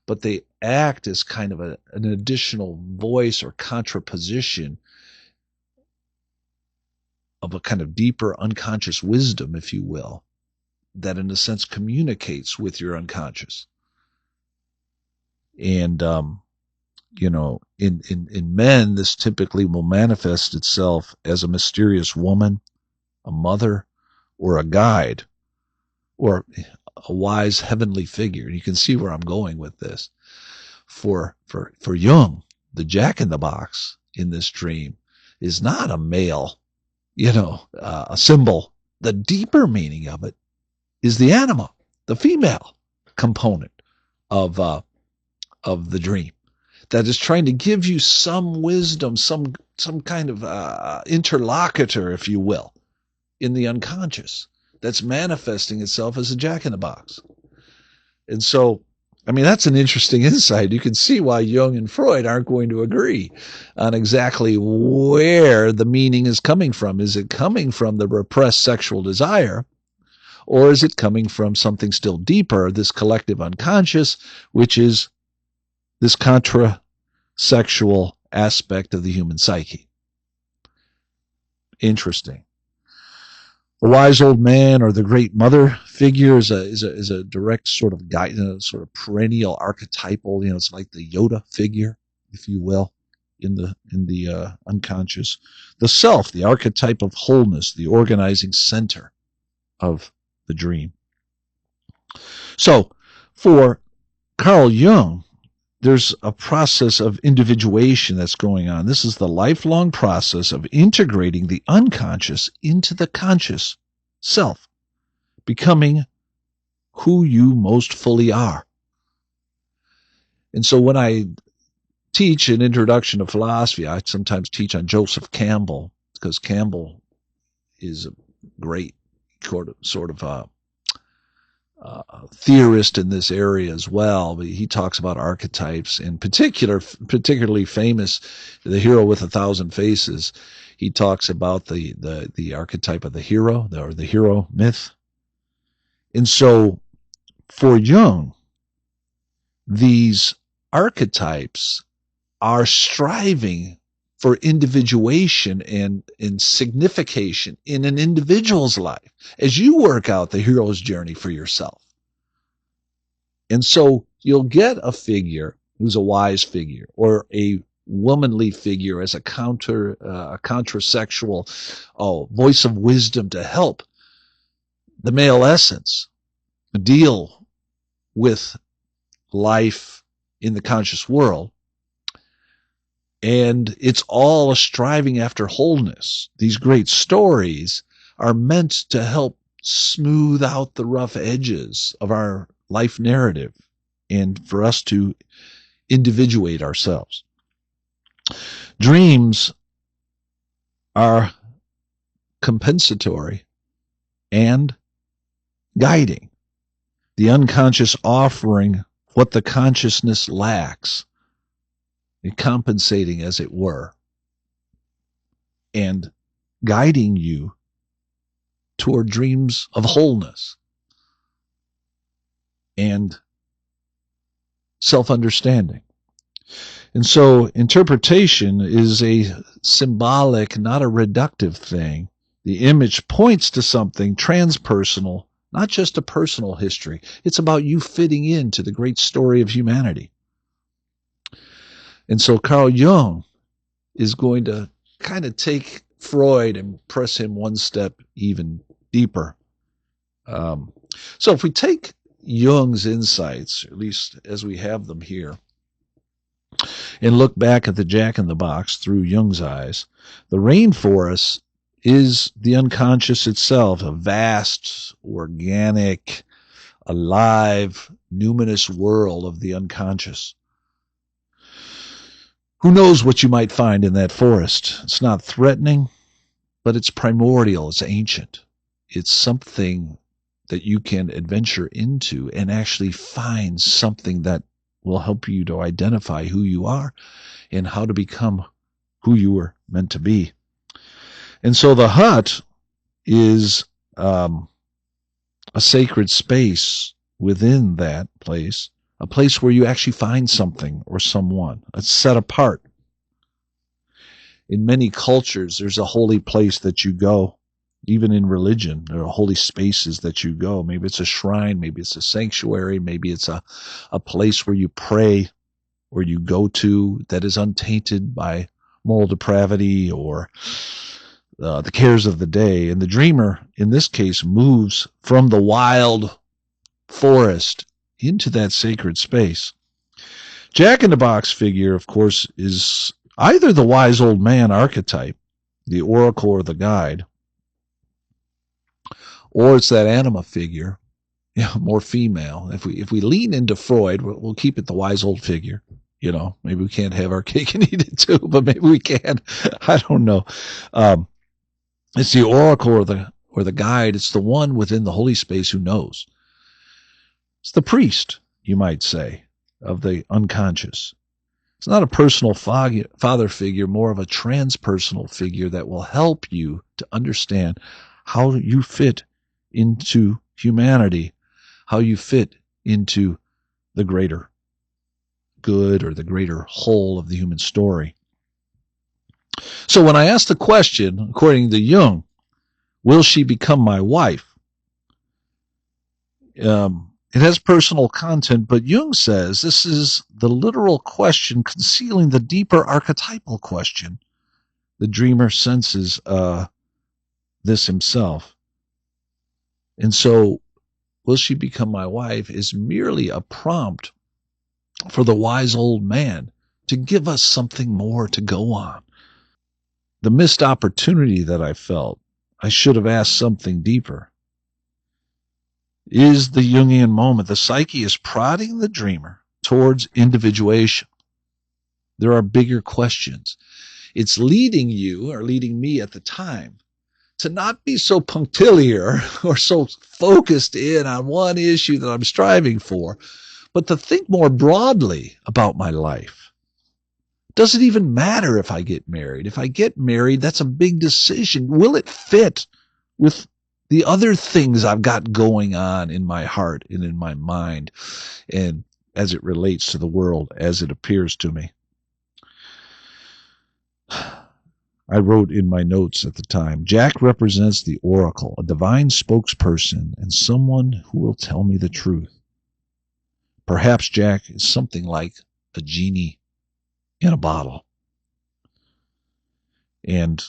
but they act as kind of an additional voice or contraposition of a kind of deeper unconscious wisdom, if you will, that in a sense communicates with your unconscious. And, in men, this typically will manifest itself as a mysterious woman, a mother, or a guide, or a wise heavenly figure. You can see where I'm going with this. For Jung, the jack-in-the-box in this dream is not a male, a symbol. The deeper meaning of it is the anima, the female component of the dream, that is trying to give you some wisdom, some kind of interlocutor, if you will, in the unconscious that's manifesting itself as a jack-in-the-box. And so, that's an interesting insight. You can see why Jung and Freud aren't going to agree on exactly where the meaning is coming from. Is it coming from the repressed sexual desire, or is it coming from something still deeper, this collective unconscious, which is this contra-sexual aspect of the human psyche? Interesting. The wise old man or the great mother figure is a direct sort of guide, sort of perennial archetypal. It's like the Yoda figure, if you will, in the unconscious. The self, the archetype of wholeness, the organizing center of the dream. So, for Carl Jung, there's a process of individuation that's going on. This is the lifelong process of integrating the unconscious into the conscious self, becoming who you most fully are. And so when I teach an introduction to philosophy, I sometimes teach on Joseph Campbell, because Campbell is a great sort of theorist in this area as well. But he talks about archetypes, in particularly famous, the hero with 1,000 faces. He talks about the archetype of the hero, or the hero myth. And so for Jung, these archetypes are striving for individuation and signification in an individual's life as you work out the hero's journey for yourself. And so you'll get a figure who's a wise figure, or a womanly figure as a contrasexual voice of wisdom to help the male essence deal with life in the conscious world. And it's all a striving after wholeness. These great stories are meant to help smooth out the rough edges of our life narrative and for us to individuate ourselves. Dreams are compensatory and guiding, the unconscious offering what the consciousness lacks, compensating, as it were, and guiding you toward dreams of wholeness and self-understanding. And so interpretation is a symbolic, not a reductive thing. The image points to something transpersonal, not just a personal history. It's about you fitting into the great story of humanity. And so Carl Jung is going to kind of take Freud and press him one step even deeper. So if we take Jung's insights, at least as we have them here, and look back at the jack-in-the-box through Jung's eyes, the rainforest is the unconscious itself, a vast, organic, alive, numinous world of the unconscious. Who knows what you might find in that forest? It's not threatening, but it's primordial, it's ancient. It's something that you can adventure into and actually find something that will help you to identify who you are and how to become who you were meant to be. And so the hut is a sacred space within that place, a place where you actually find something or someone. It's set apart. In many cultures, there's a holy place that you go. Even in religion, there are holy spaces that you go. Maybe it's a shrine, maybe it's a sanctuary, maybe it's a place where you pray or you go to that is untainted by moral depravity or the cares of the day. And the dreamer, in this case, moves from the wild forest into that sacred space. Jack-in-the-Box figure, of course, is either the wise old man archetype, the oracle or the guide, or it's that anima figure, more female. If we lean into Freud, we'll keep it the wise old figure. Maybe we can't have our cake and eat it too, but maybe we can. I don't know. It's the oracle or the guide. It's the one within the holy space who knows. It's the priest, you might say, of the unconscious. It's not a personal father figure, more of a transpersonal figure that will help you to understand how you fit into humanity, how you fit into the greater good or the greater whole of the human story. So when I asked the question, according to Jung, will she become my wife? It has personal content, but Jung says this is the literal question concealing the deeper archetypal question. The dreamer senses this himself. And so, will she become my wife is merely a prompt for the wise old man to give us something more to go on. The missed opportunity that I felt, I should have asked something deeper. Is the Jungian moment. The psyche is prodding the dreamer towards individuation. There are bigger questions. It's leading you, or leading me at the time, to not be so punctiliar or so focused in on one issue that I'm striving for, but to think more broadly about my life. Does it even matter if I get married? If I get married, that's a big decision. Will it fit with the other things I've got going on in my heart and in my mind, and as it relates to the world as it appears to me? I wrote in my notes at the time, Jack represents the oracle, a divine spokesperson, and someone who will tell me the truth. Perhaps Jack is something like a genie in a bottle. And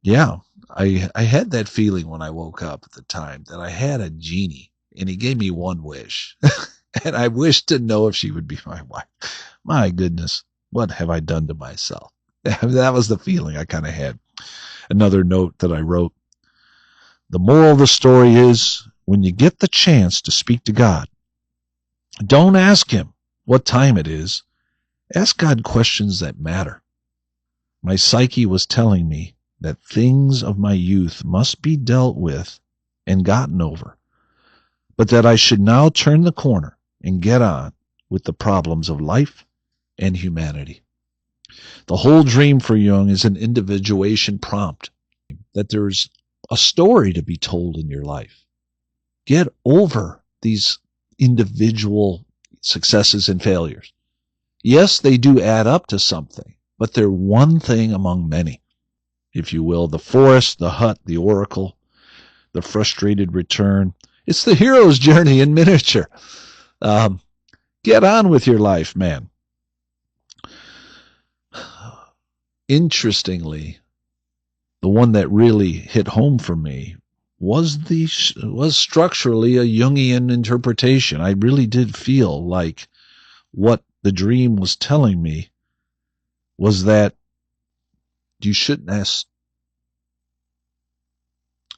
yeah, I had that feeling when I woke up at the time that I had a genie, and he gave me one wish. And I wished to know if she would be my wife. My goodness, what have I done to myself? That was the feeling I kind of had. Another note that I wrote, the moral of the story is, when you get the chance to speak to God, don't ask him what time it is. Ask God questions that matter. My psyche was telling me that things of my youth must be dealt with and gotten over, but that I should now turn the corner and get on with the problems of life and humanity. The whole dream for Jung is an individuation prompt, that there's a story to be told in your life. Get over these individual successes and failures. Yes, they do add up to something, but they're one thing among many. If you will, the forest, the hut, the oracle, the frustrated return. It's the hero's journey in miniature. Get on with your life, man. Interestingly, the one that really hit home for me was structurally a Jungian interpretation. I really did feel like what the dream was telling me was that you shouldn't ask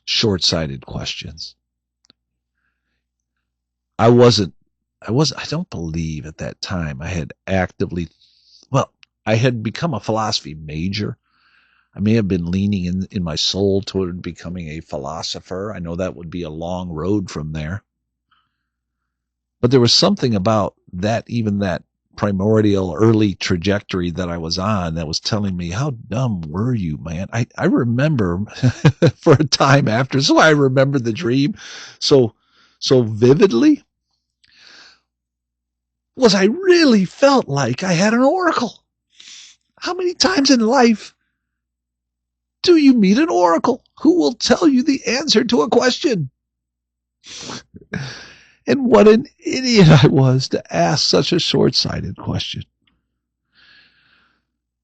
short-sighted questions. I don't believe at that time I had I had become a philosophy major. I may have been leaning in my soul toward becoming a philosopher. I know that would be a long road from there. But there was something about that primordial early trajectory that I was on that was telling me, how dumb were you, man? I remember for a time after, so I remember the dream so vividly, was I really felt like I had an oracle. How many times in life do you meet an oracle who will tell you the answer to a question? And what an idiot I was to ask such a short-sighted question.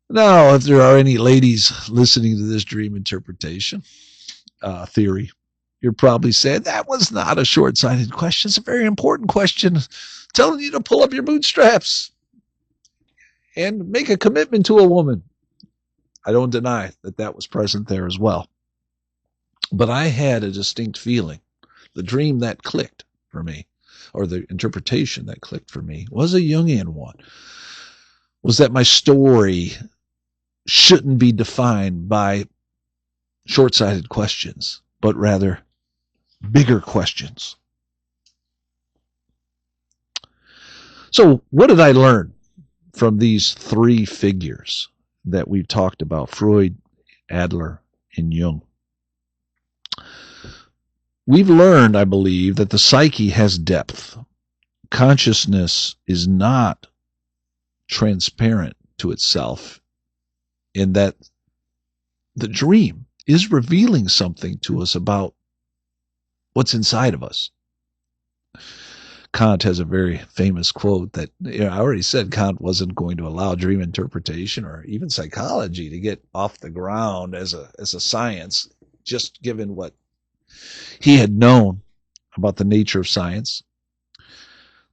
Now, if there are any ladies listening to this dream interpretation theory, you're probably saying, that was not a short-sighted question. It's a very important question, telling you to pull up your bootstraps and make a commitment to a woman. I don't deny that that was present there as well. But I had a distinct feeling. The dream that clicked for me, or the interpretation that clicked for me, was a Jungian one. Was that my story shouldn't be defined by short-sighted questions, but rather bigger questions. So what did I learn from these three figures that we've talked about, Freud, Adler, and Jung? We've learned, I believe, that the psyche has depth. Consciousness is not transparent to itself, in that the dream is revealing something to us about what's inside of us. Kant has a very famous quote that, I already said Kant wasn't going to allow dream interpretation or even psychology to get off the ground as a science, just given what he had known about the nature of science.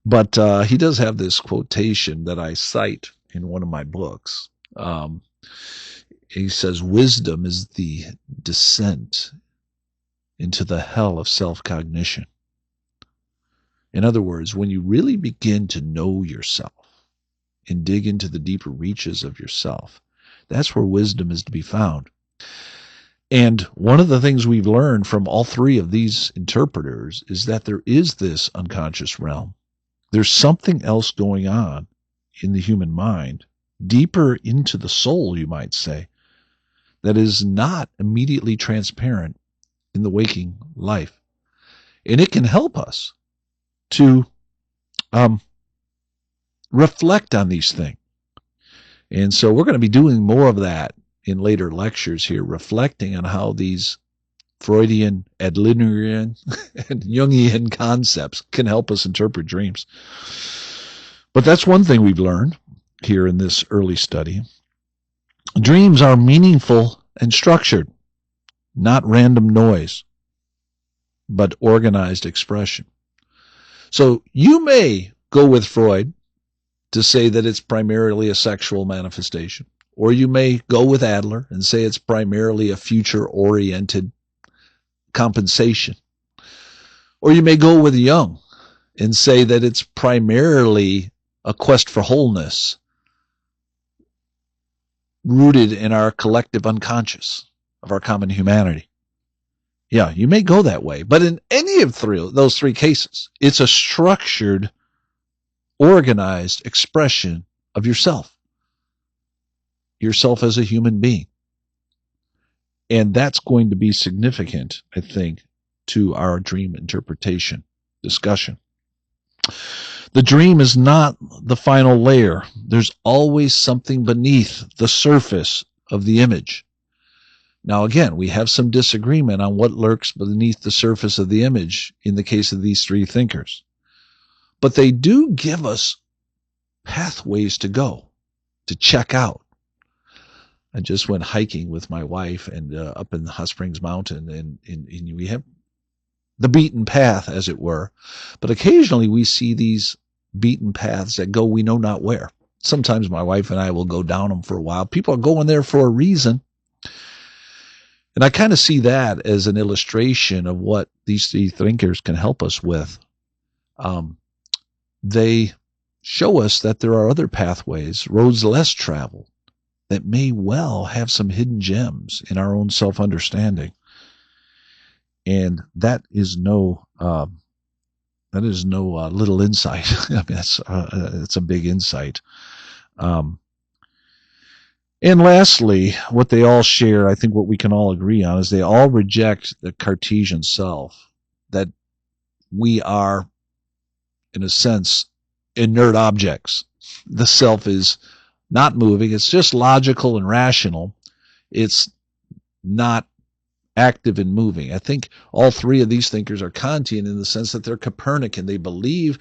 But he does have this quotation that I cite in one of my books. He says, wisdom is the descent into the hell of self-cognition. In other words, when you really begin to know yourself and dig into the deeper reaches of yourself, that's where wisdom is to be found. And one of the things we've learned from all three of these interpreters is that there is this unconscious realm. There's something else going on in the human mind, deeper into the soul, you might say, that is not immediately transparent in the waking life. And it can help us to reflect on these things. And so we're going to be doing more of that in later lectures here, reflecting on how these Freudian, Adlerian, and Jungian concepts can help us interpret dreams. But that's one thing we've learned here in this early study. Dreams are meaningful and structured, not random noise, but organized expression. So you may go with Freud to say that it's primarily a sexual manifestation, or you may go with Adler and say it's primarily a future-oriented compensation, or you may go with Jung and say that it's primarily a quest for wholeness rooted in our collective unconscious of our common humanity. Yeah, you may go that way, but in any of those three cases, it's a structured, organized expression of yourself as a human being. And that's going to be significant, I think, to our dream interpretation discussion. The dream is not the final layer. There's always something beneath the surface of the image. Now, again, we have some disagreement on what lurks beneath the surface of the image in the case of these three thinkers. But they do give us pathways to go, to check out. I just went hiking with my wife and up in the Hot Springs Mountain, and we have the beaten path, as it were. But occasionally we see these beaten paths that go we know not where. Sometimes my wife and I will go down them for a while. People are going there for a reason. And I kind of see that as an illustration of what these three thinkers can help us with. They show us that there are other pathways, roads less traveled, that may well have some hidden gems in our own self-understanding. And that is no That is no little insight. I mean, it's a big insight. Um, and lastly, what they all share, I think what we can all agree on, is they all reject the Cartesian self, that we are, in a sense, inert objects. The self is not moving. It's just logical and rational. It's not active and moving. I think all three of these thinkers are Kantian in the sense that they're Copernican. They believe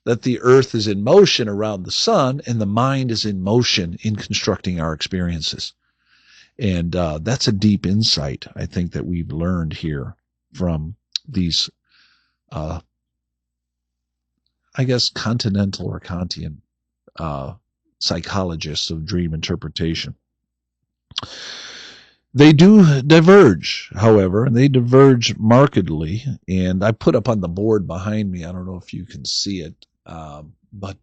that the earth is in motion around the sun and the mind is in motion in constructing our experiences. And that's a deep insight, I think, that we've learned here from these, I guess, continental or Kantian psychologists of dream interpretation. They do diverge, however, and they diverge markedly. And I put up on the board behind me, I don't know if you can see it, but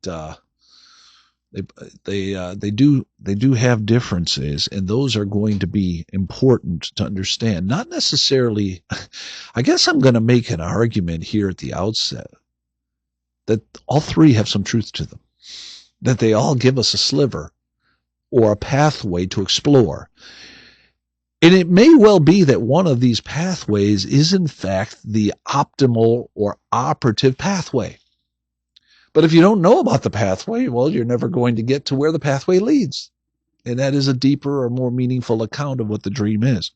they do have differences, and those are going to be important to understand. Not necessarily, I guess I'm going to make an argument here at the outset that all three have some truth to them, that they all give us a sliver or a pathway to explore. And it may well be that one of these pathways is, in fact, the optimal or operative pathway. But if you don't know about the pathway, well, you're never going to get to where the pathway leads. And that is a deeper or more meaningful account of what the dream is.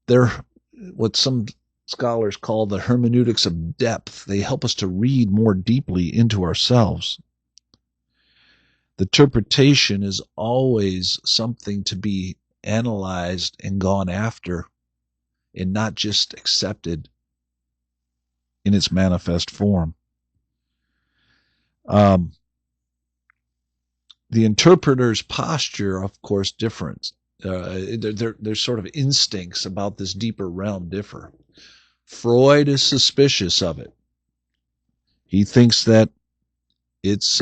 They're what some scholars call the hermeneutics of depth. They help us to read more deeply into ourselves. The interpretation is always something to be analyzed and gone after, and not just accepted in its manifest form. The interpreter's posture, of course, differs. Their sort of instincts about this deeper realm differ. Freud is suspicious of it. He thinks that it's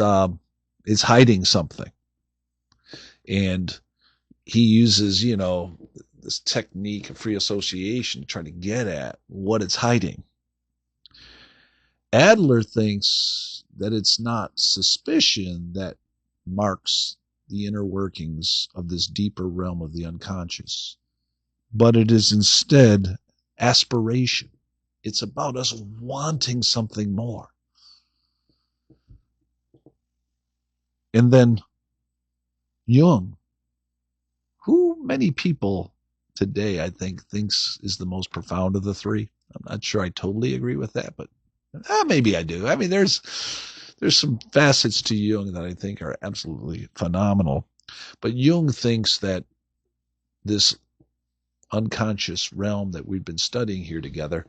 hiding something, and he uses, this technique of free association to try to get at what it's hiding. Adler thinks that it's not suspicion that marks the inner workings of this deeper realm of the unconscious, but it is instead aspiration. It's about us wanting something more. And then Jung, who many people today, I think, thinks is the most profound of the three. I'm not sure I totally agree with that, but maybe I do. I mean, there's some facets to Jung that I think are absolutely phenomenal. But Jung thinks that this unconscious realm that we've been studying here together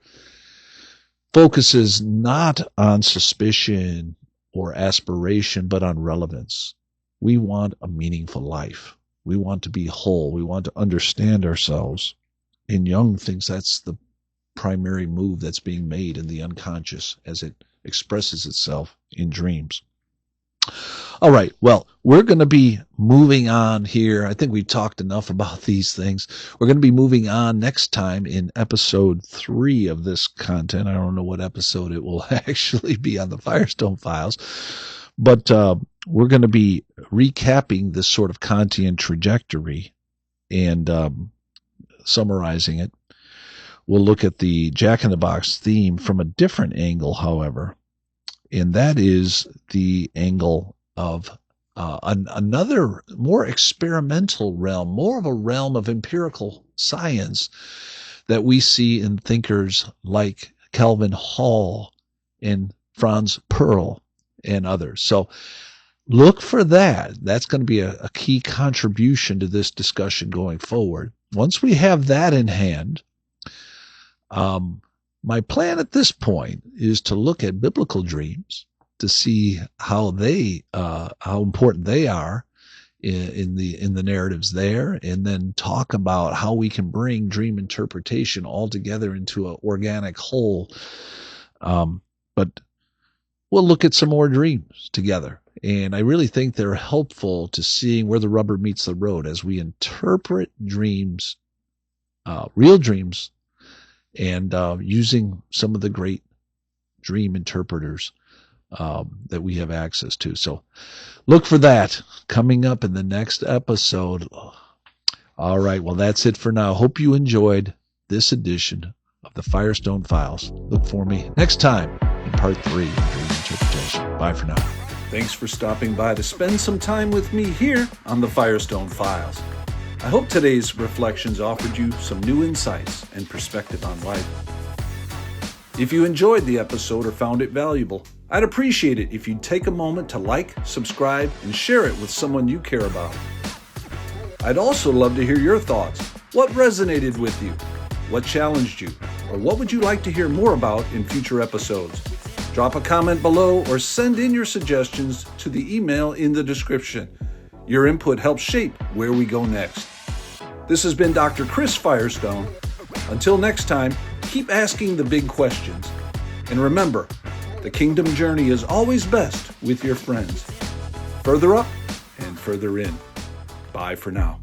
focuses not on suspicion or aspiration, but on relevance. We want a meaningful life. We want to be whole. We want to understand ourselves. And Jung thinks that's the primary move that's being made in the unconscious as it expresses itself in dreams. All right, well, we're going to be moving on here. I think we've talked enough about these things. We're going to be moving on next time in episode 3 of this content. I don't know what episode it will actually be on the Firestone Files, but we're going to be recapping this sort of Kantian trajectory and summarizing it. We'll look at the Jack-in-the-Box theme from a different angle, however, and that is the angle of another more experimental realm, more of a realm of empirical science that we see in thinkers like Calvin Hall and Franz Perl and others. So look for that. That's going to be a key contribution to this discussion going forward. Once we have that in hand, my plan at this point is to look at biblical dreams to see how important they are in the narratives there, and then talk about how we can bring dream interpretation all together into an organic whole. But we'll look at some more dreams together, and I really think they're helpful to seeing where the rubber meets the road as we interpret dreams, real dreams, and using some of the great dream interpreters that we have access to. So look for that coming up in the next episode. All right, well, that's it for now. Hope you enjoyed this edition of the Firestone Files. Look for me next time in part 3 of Dream Interpretation. Bye for now. Thanks for stopping by to spend some time with me here on the Firestone Files. I hope today's reflections offered you some new insights and perspective on life. If you enjoyed the episode or found it valuable, I'd appreciate it if you'd take a moment to like, subscribe, and share it with someone you care about. I'd also love to hear your thoughts. What resonated with you? What challenged you? Or what would you like to hear more about in future episodes? Drop a comment below or send in your suggestions to the email in the description. Your input helps shape where we go next. This has been Dr. Chris Firestone. Until next time, keep asking the big questions. And remember, the kingdom journey is always best with your friends. Further up and further in. Bye for now.